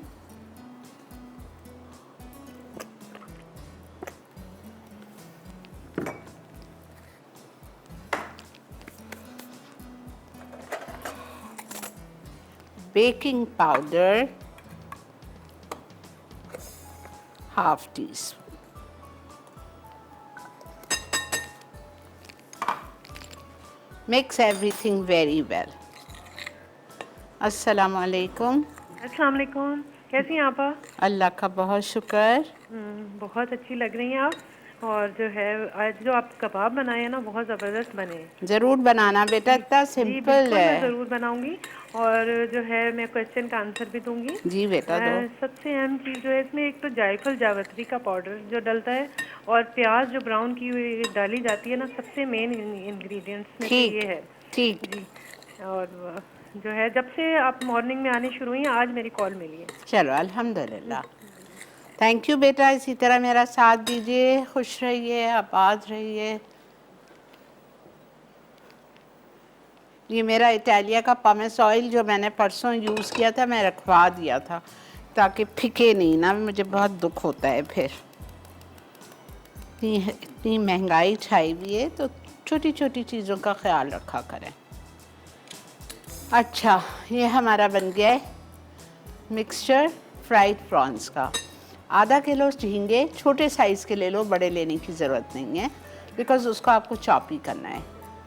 baking powder ½ teaspoon, mix everything very well. अस्सलाम वालेकुम। अस्सलाम वालेकुम, कैसी हैं आप? अल्लाह का बहुत शुक्र। बहुत अच्छी लग रही हैं आप, और जो है आज जो आप कबाब बनाए हैं ना बहुत ज़बरदस्त बने हैं। ज़रूर बनाना बेटा, इतना जी सिंपल बिल्कुल, है। मैं ज़रूर बनाऊंगी, और जो है मैं क्वेश्चन का आंसर भी दूंगी। जी बेटा दो। सबसे अहम चीज़ जो है इसमें एक तो जायफल जावित्री का पाउडर जो डलता है, और प्याज जो ब्राउन की हुई डाली जाती है ना, सबसे मेन इंग्रेडिएंट्स में से ठीक ये है। ठीक। जी, और जो है जब से आप मॉर्निंग में आनी शुरू हुई हैं, आज मेरी कॉल मिली है। चलो अल्हम्दुलिल्लाह, थैंक यू बेटा, इसी तरह मेरा साथ दीजिए, खुश रहिए, आबाद रहिए। ये मेरा इटालिया का पमेस ऑयल जो मैंने परसों यूज़ किया था, मैं रखवा दिया था ताकि फिके नहीं ना, मुझे बहुत दुख होता है फिर। इतनी महंगाई छाई हुई है, तो छोटी छोटी चीज़ों का ख्याल रखा करें। अच्छा, ये हमारा बन गया है मिक्सचर फ्राइड प्रॉन्स का। आधा किलो झींगे छोटे साइज़ के ले लो, बड़े लेने की ज़रूरत नहीं है, बिकॉज़ उसको आपको चॉप ही करना है।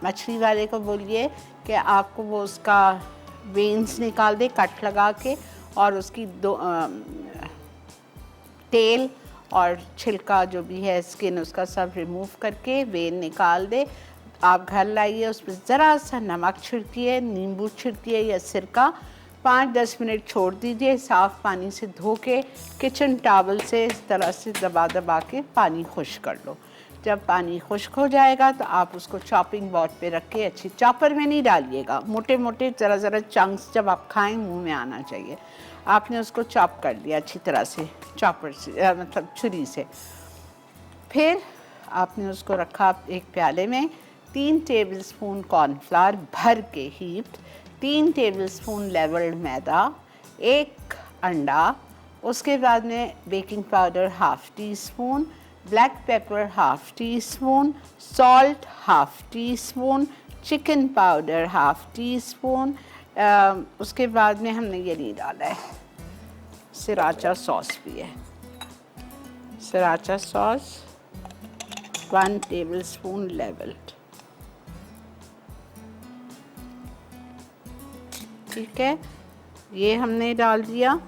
मछली वाले को बोलिए कि आपको वो उसका वेन्स निकाल दे कट लगा के, और उसकी तेल और छिलका जो भी है, स्किन उसका सब रिमूव करके वेन निकाल दे। आप घर लाइए, उसमें ज़रा सा नमक छिड़किए, नींबू छिड़किए या सिरका, 5-10 मिनट छोड़ दीजिए। साफ़ पानी से धो के किचन टॉवल से इस तरह से दबा दबा के पानी खुश्क कर लो। जब पानी खुश्क हो जाएगा तो आप उसको चॉपिंग बोर्ड पे रख के, अच्छी चॉपर में नहीं डालिएगा, मोटे मोटे ज़रा ज़रा चंक्स जब आप खाएं मुंह में आना चाहिए। आपने उसको चॉप कर दिया अच्छी तरह से चॉपर से, मतलब छुरी से। फिर आपने उसको रखा एक प्याले में, 3 टेबलस्पून कॉर्नफ्लावर भर के हीप्ड, 3 टेबलस्पून लेवल्ड मैदा, 1 अंडा, उसके बाद में baking powder ½ teaspoon, black pepper ½ teaspoon, salt ½ teaspoon, chicken powder ½ teaspoon. उसके बाद में हमने ये नहीं डाला है, सिराचा सॉस भी है। सिराचा सॉस 1 टेबलस्पून लेवल्ड, ठीक है, ये हमने डाल दिया।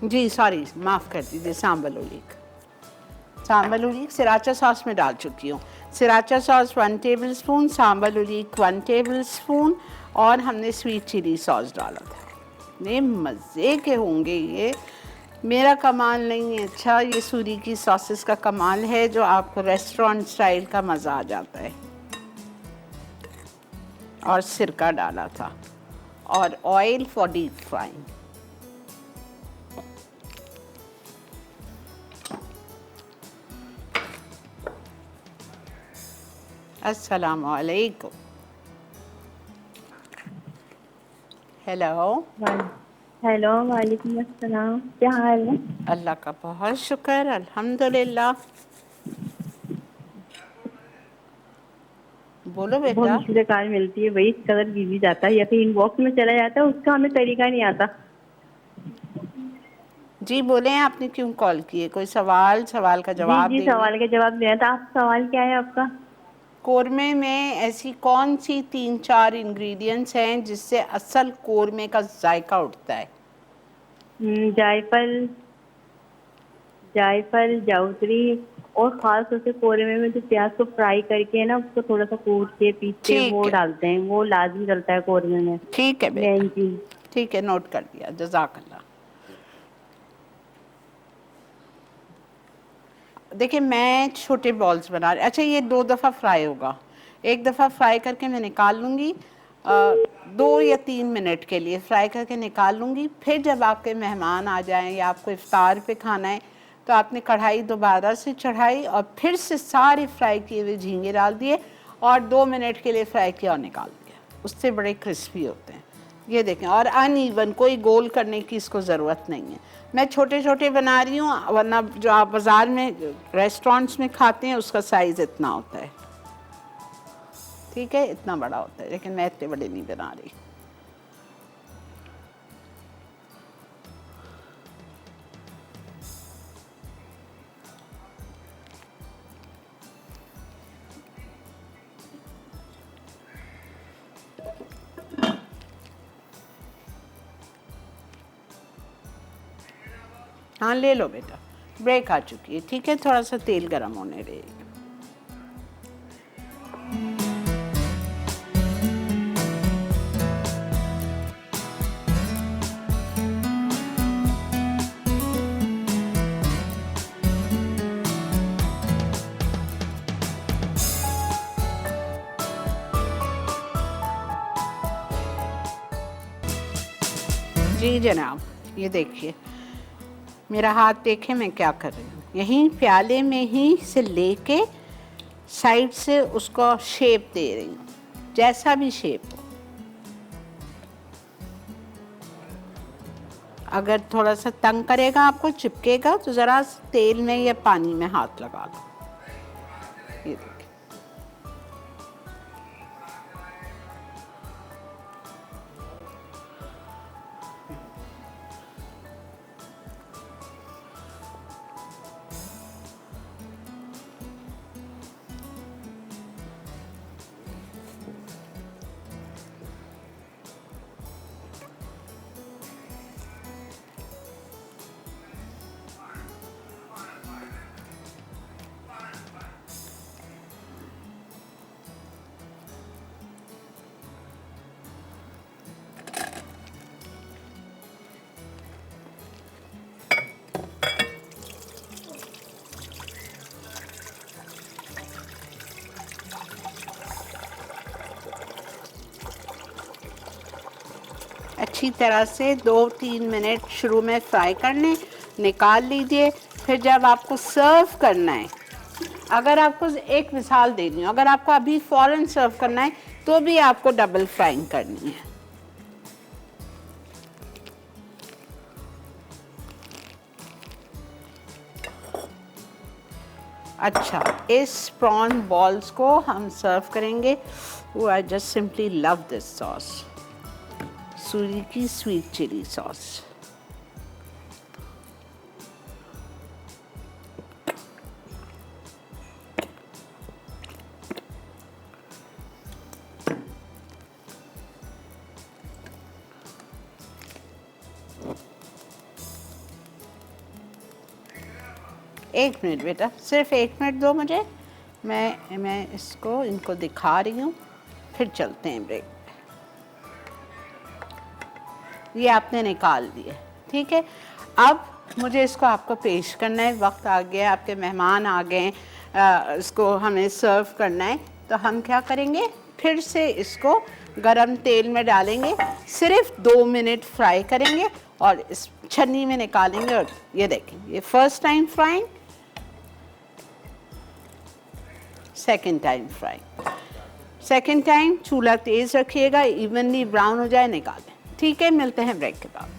जी सॉरी, माफ़ कर दीजिए, सांबल ओलिक, सांबल ओलिक सिराचा सॉस में डाल चुकी हूँ। Sriracha sauce 1 tablespoon, सांबल oleic 1 tablespoon, और हमने स्वीट चिली सॉस डाला था। इतने मज़े के होंगे ये, मेरा कमाल नहीं है, अच्छा ये सूरी की सॉसेस का कमाल है, जो आपको रेस्टोरेंट स्टाइल का मज़ा आ जाता है। और सिरका डाला था, और ऑयल फॉर डीप फ्राइंग। अस्सलाम वालेकुम। हेलो। हेलो, वालेकुम अस्सलाम, क्या हाल है? अल्लाह का बहुत शुक्र, अल्हम्दुलिल्लाह। बोलो बेटा। बहुत मुश्किल कार मिलती है, वही इस कदर बिजी जाता है या फिर इनबॉक्स में चला जाता है, उसका हमें तरीका नहीं आता। जी बोलें, आपने क्यों कॉल किए? कोई सवाल का जवाब जी देंगे? सवाल का जवाब देना था। आप सवाल क्या है आपका? कोरमे में ऐसी कौन सी 3-4 इंग्रेडिएंट्स हैं जिससे असल कोरमे का जायका उठता है? जायफल, जावित्री, और खास तौर से कोरमे में जो प्याज को फ्राई करके है ना, उसको थोड़ा सा कूट के पीस के ठीक वो है। डालते हैं, वो लाजमी डलता है कोरमे में। ठीक है मेन बेटा, चीज। ठीक है, नोट कर दिया, जज़ाकल्लाह। देखिए मैं छोटे बॉल्स बना रही, अच्छा ये 2 दफ़ा फ्राई होगा, 1 दफ़ा फ्राई करके मैं निकाल लूँगी, 2 या 3 मिनट के लिए फ्राई करके निकाल लूँगी। फिर जब आपके मेहमान आ जाएं या आपको इफ्तार पे खाना है, तो आपने कढ़ाई दोबारा से चढ़ाई और फिर से सारे फ्राई किए हुए झींगे डाल दिए और 2 मिनट के लिए फ्राई किया और निकाल दिया, उससे बड़े क्रिस्पी होते हैं। ये देखें, और अनइवन, कोई गोल करने की इसको ज़रूरत नहीं है। मैं छोटे छोटे बना रही हूँ, वरना जो आप बाज़ार में रेस्टोरेंट्स में खाते हैं उसका साइज़ इतना होता है, ठीक है, इतना बड़ा होता है, लेकिन मैं इतने बड़े नहीं बना रही। हाँ ले लो बेटा, ब्रेक आ चुकी है, ठीक है, थोड़ा सा तेल गरम होने देगा। जी जनाब, ये देखिए मेरा हाथ, देखें मैं क्या कर रही हूँ, यहीं प्याले में ही से लेके साइड से उसको शेप दे रही हूँ, जैसा भी शेप हो। अगर थोड़ा सा तंग करेगा, आपको चिपकेगा, तो ज़रा तेल में या पानी में हाथ लगा लो। ये देखिए, अच्छी तरह से 2-3 मिनट शुरू में फ्राई करने, निकाल लीजिए। फिर जब आपको सर्व करना है, अगर आपको एक मिसाल दे रही हूँ, अगर आपको अभी फ़ौरन सर्व करना है तो भी आपको डबल फ्राइंग करनी है। अच्छा, इस प्रॉन बॉल्स को हम सर्व करेंगे। वो I just simply love this sauce, Suri की स्वीट चिली सॉस। एक मिनट बेटा, सिर्फ 1 मिनट दो मुझे, मैं इसको इनको दिखा रही हूँ, फिर चलते हैं ब्रेक। ये आपने निकाल दिए, ठीक है। अब मुझे इसको आपको पेश करना है, वक्त आ गया, आपके मेहमान आ गए, इसको हमें सर्व करना है। तो हम क्या करेंगे, फिर से इसको गरम तेल में डालेंगे, सिर्फ 2 मिनट फ्राई करेंगे और इस छन्नी में निकालेंगे। और ये देखें, ये first time frying, second time frying. Second time चूल्हा तेज़ रखिएगा, इवनली ब्राउन हो जाए, निकालें। ठीक है, मिलते हैं ब्रेक के बाद।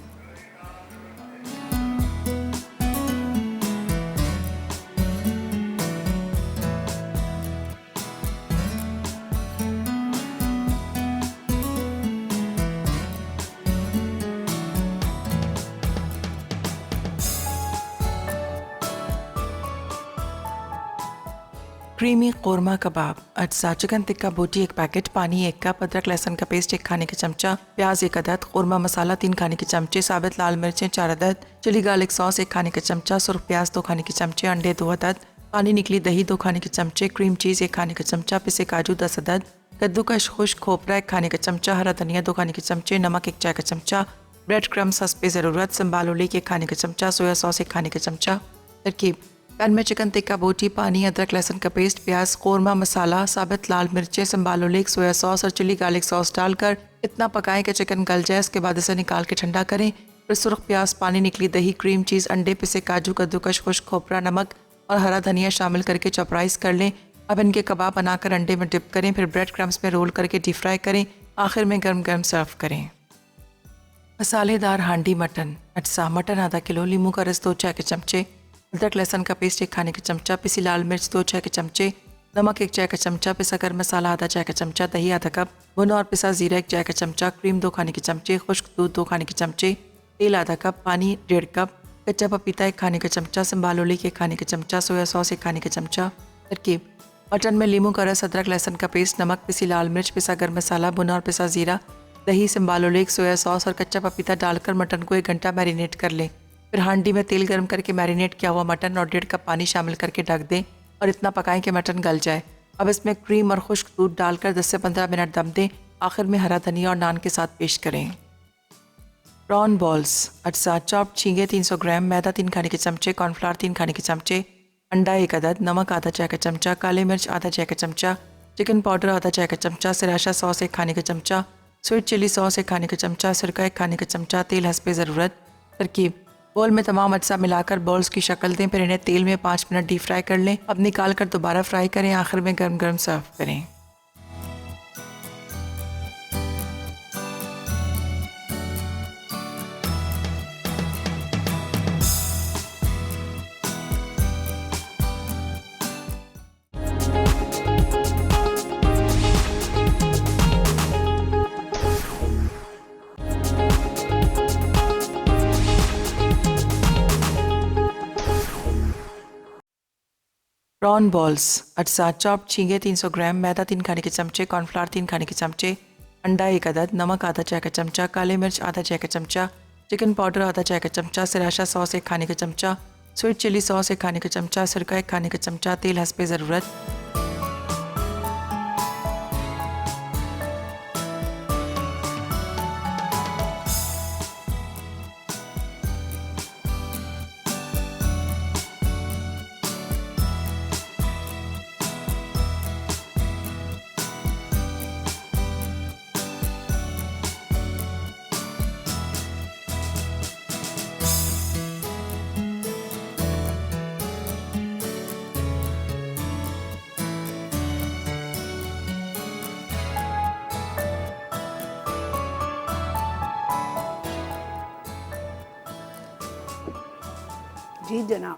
क्रीमी कोरमा कबाब, अज्जा चिकन टिक्का बोटी 1 पैकेट, पानी 1 कप, अदरक लहसुन का पेस्ट 1 खाने का चमचा, प्याज 1 अदद, कोरमा मसाला 3 खाने के चमचे, साबित लाल मिर्चें 4 अदद, चिली गार्लिक सॉस 1 खाने का चमचा, सुर्ख प्याज 2 खाने के चमचे, अंडे 2 अदद, पानी निकली दही 2 खाने के चमचे, क्रीम चीज़ 1 खाने का चमचा, पिसे काजू 10 अदद, कद्दूकश खुश्क खोपरा 1 खाने का चमचा, हरा धनिया 2 खाने के चमचे, नमक 1 चाय का चमचा, ब्रेड क्रम्स हस्बे ज़रूरत, संबाल ओलीक 1 खाने का चमचा, सोया सॉस 1 खाने का चमचा। तरकीब: पैन में चिकन टिक्का बोटी, पानी, अदरक लहसुन का पेस्ट, प्याज, कोरमा मसाला, साबित लाल मिर्चें, संबाल ओलीक, सोया सॉस और चिली गार्लिक सॉस डालकर इतना पकाएं कि चिकन गल जाए। इसके बाद इसे निकाल के ठंडा करें। फिर सुर्ख प्याज, पानी निकली दही, क्रीम चीज़, अंडे, पिसे काजू, कद्दूकश खुश्क खोपरा, नमक और हरा धनिया शामिल करके चॉपराइज कर लें। अब इनके कबाब बनाकर अंडे में डिप करें, फिर ब्रेड क्रम्स में रोल करके डीप फ्राई करें। आखिर में गर्म गर्म सर्व करें। मसालेदार हांडी मटन, अज्जा मटन आधा किलो, लीमू का रस 2 चाय के चमचे, अदरक लहसुन का पेस्ट 1 खाने का चमचा, पिसी लाल मिर्च 2 चाय के चमचे, नमक 1 चाय का चमचा, पिसा गर्म मसाला आधा चाय का चमचा, दही आधा कप, भुना और पिसा जीरा 1 चाय का चमचा, क्रीम 2 खाने के चमचे, खुश्क दूध 2 खाने के चमचे, तेल आधा कप, पानी 1.5 कप, कच्चा पपीता 1 खाने का चमचा, संबाल ओलीक 1 खाने का चमचा, सोया सॉस 1 खाने का चमचा। तरकीब: मटन में लीमू का रस, अदरक लहसुन का पेस्ट, नमक, पिसी लाल मिर्च, पिसा गर्म मसाला, भुना और पिसा जीरा, दही, संबाल ओलीक, सोया सॉस और कच्चा पपीता डालकर मटन को 1 घंटा मैरिनेट कर लें। फिर हांडी में तेल गर्म करके मैरिनेट किया हुआ मटन और 1.5 कप पानी शामिल करके ढक दें और इतना पकाएं कि मटन गल जाए। अब इसमें क्रीम और खुश्क दूध डालकर 10 से 15 मिनट दम दें। आखिर में हरा धनिया और नान के साथ पेश करें। प्रॉन बॉल्स, अज्जा चॉप्ड झींगे 300 ग्राम, मैदा 3 खाने के चमचे, कॉर्नफ्लावर 3 खाने के चमचे, अंडा 1 अदद, नमक आधा चाय का चमचा, काले मिर्च आधा चाय का चमचा, चिकन पाउडर आधा चाय का चमचा, सिराशा सॉस 1 खाने का चमचा, स्वीट चिली सॉस 1 खाने का चमचा, सिरका 1 खाने का चमचा, तेल हस्बे ज़रूरत। तरकीब: बोल में तमाम अज्जा मिलाकर बॉल्स की शक्ल दें, फिर इन्हें तेल में 5 मिनट डीप फ्राई कर लें। अब निकाल कर दोबारा फ्राई करें। आखिर में गर्म गर्म सर्व करें। प्रॉन बॉल्स, अज्जा चॉप्ड झींगे 300 ग्राम, मैदा 3 खाने के चमचे, कॉर्नफ्लावर 3 खाने के चमचे, अंडा 1 अदद, नमक आधा चाय का चमचा, काले मिर्च आधा चाय का चमचा, चिकन पाउडर आधा चाय का चमचा, सिराशा सॉस 1 खाने का चमचा, स्वीट चिली सॉस 1 खाने का चमचा, सिरका 1 खाने का चमचा, तेल हस्बे ज़रूरत। जी जनाब,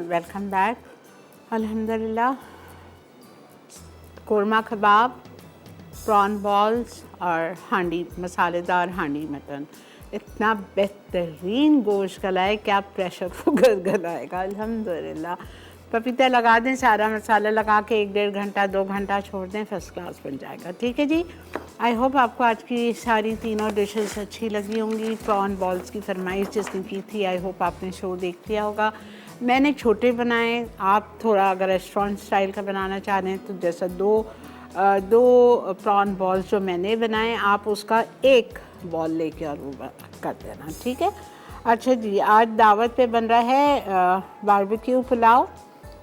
वेलकम बैक। अल्हम्दुलिल्लाह, कोरमा कबाब, प्रॉन बॉल्स और हांडी, मसालेदार हांडी मटन। इतना बेहतरीन गोश्त गला है, क्या प्रेशर कुकर गलाएगा। अल्हम्दुलिल्लाह, पपीता लगा दें, सारा मसाला लगा के 1-1.5 घंटा 2 घंटा छोड़ दें, फर्स्ट क्लास बन जाएगा। ठीक है जी, आई होप आपको आज की सारी तीनों डिशेस अच्छी लगी होंगी। प्रॉन बॉल्स की फरमाइश जिसने की थी, आई होप आपने शो देख लिया होगा। मैंने छोटे बनाए, आप थोड़ा अगर रेस्टोरेंट स्टाइल का बनाना चाह रहे हैं तो जैसा दो प्रॉन बॉल्स जो मैंने बनाए, आप उसका 1 बॉल लेके और वो कर देना। ठीक है। अच्छा जी, आज दावत पे बन रहा है barbecue pulao,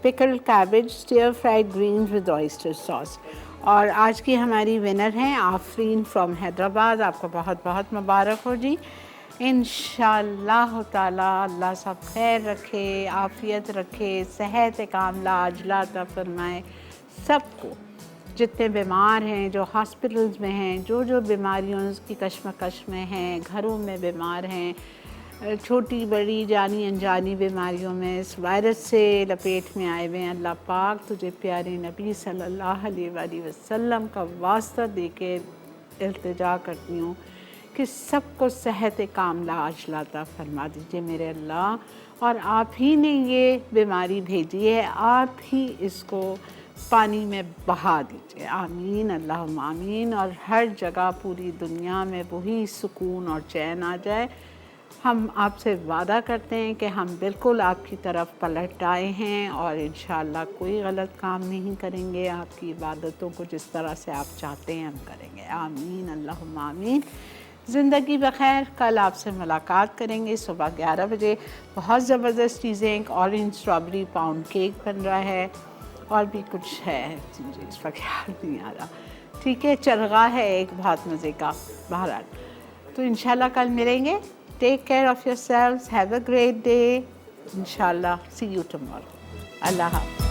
pickled cabbage, stir fried greens with oyster sauce. और आज की हमारी विनर हैं आफरीन फ्रॉम हैदराबाद। आपको बहुत बहुत मुबारक हो जी। इंशाअल्लाह ताला अल्लाह सब खैर रखे, आफ़ियत रखे, सेहत कामला अजला अता फरमाए सबको। जितने बीमार हैं, जो हॉस्पिटल्स में हैं, जो बीमारियों की कशमकश में हैं, घरों में बीमार हैं, छोटी बड़ी जानी अनजानी बीमारियों में इस वायरस से लपेट में आए हुए हैं, अल्लाह पाक तुझे प्यारे नबी सल्लल्लाहु अलैहि वसल्लम का वास्ता दे के इल्तिजा करती हूँ कि सबको सेहत कामला अजला अता फरमा दीजिए मेरे अल्लाह। और आप ही ने ये बीमारी भेजी है, आप ही इसको पानी में बहा दीजिए। आमीन, अल्लाहुम्मा आमीन। और हर जगह पूरी दुनिया में वही सुकून और चैन आ जाए। हम आपसे वादा करते हैं कि हम बिल्कुल आपकी तरफ पलट आए हैं और इंशाअल्लाह कोई गलत काम नहीं करेंगे। आपकी इबादतों को जिस तरह से आप चाहते हैं हम करेंगे। आमीन, अल्लाहुम्मा आमीन। ज़िंदगी बखैर, कल आपसे मुलाकात करेंगे सुबह 11 बजे। बहुत ज़बरदस्त चीज़ें, एक ऑरेंज स्ट्रॉबेरी पाउंड केक बन रहा है और भी कुछ है, मुझे इस वक्त याद नहीं आ रहा। ठीक है, चरगा है एक बहुत मज़े का। बहरहाल, तो इंशाल्लाह कल मिलेंगे। Take care of yourselves, have a great day. इंशाल्लाह सी यू टुमारो। अल्लाह हाफ़िज़।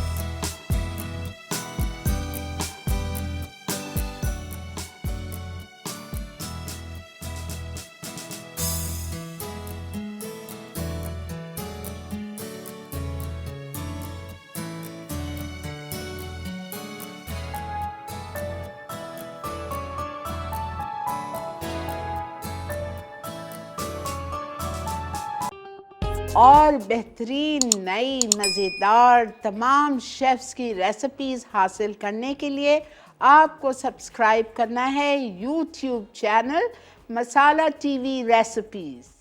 और बेहतरीन नई मज़ेदार तमाम शेफ़्स की रेसिपीज़ हासिल करने के लिए आपको सब्सक्राइब करना है यूट्यूब चैनल मसाला टीवी रेसिपीज़।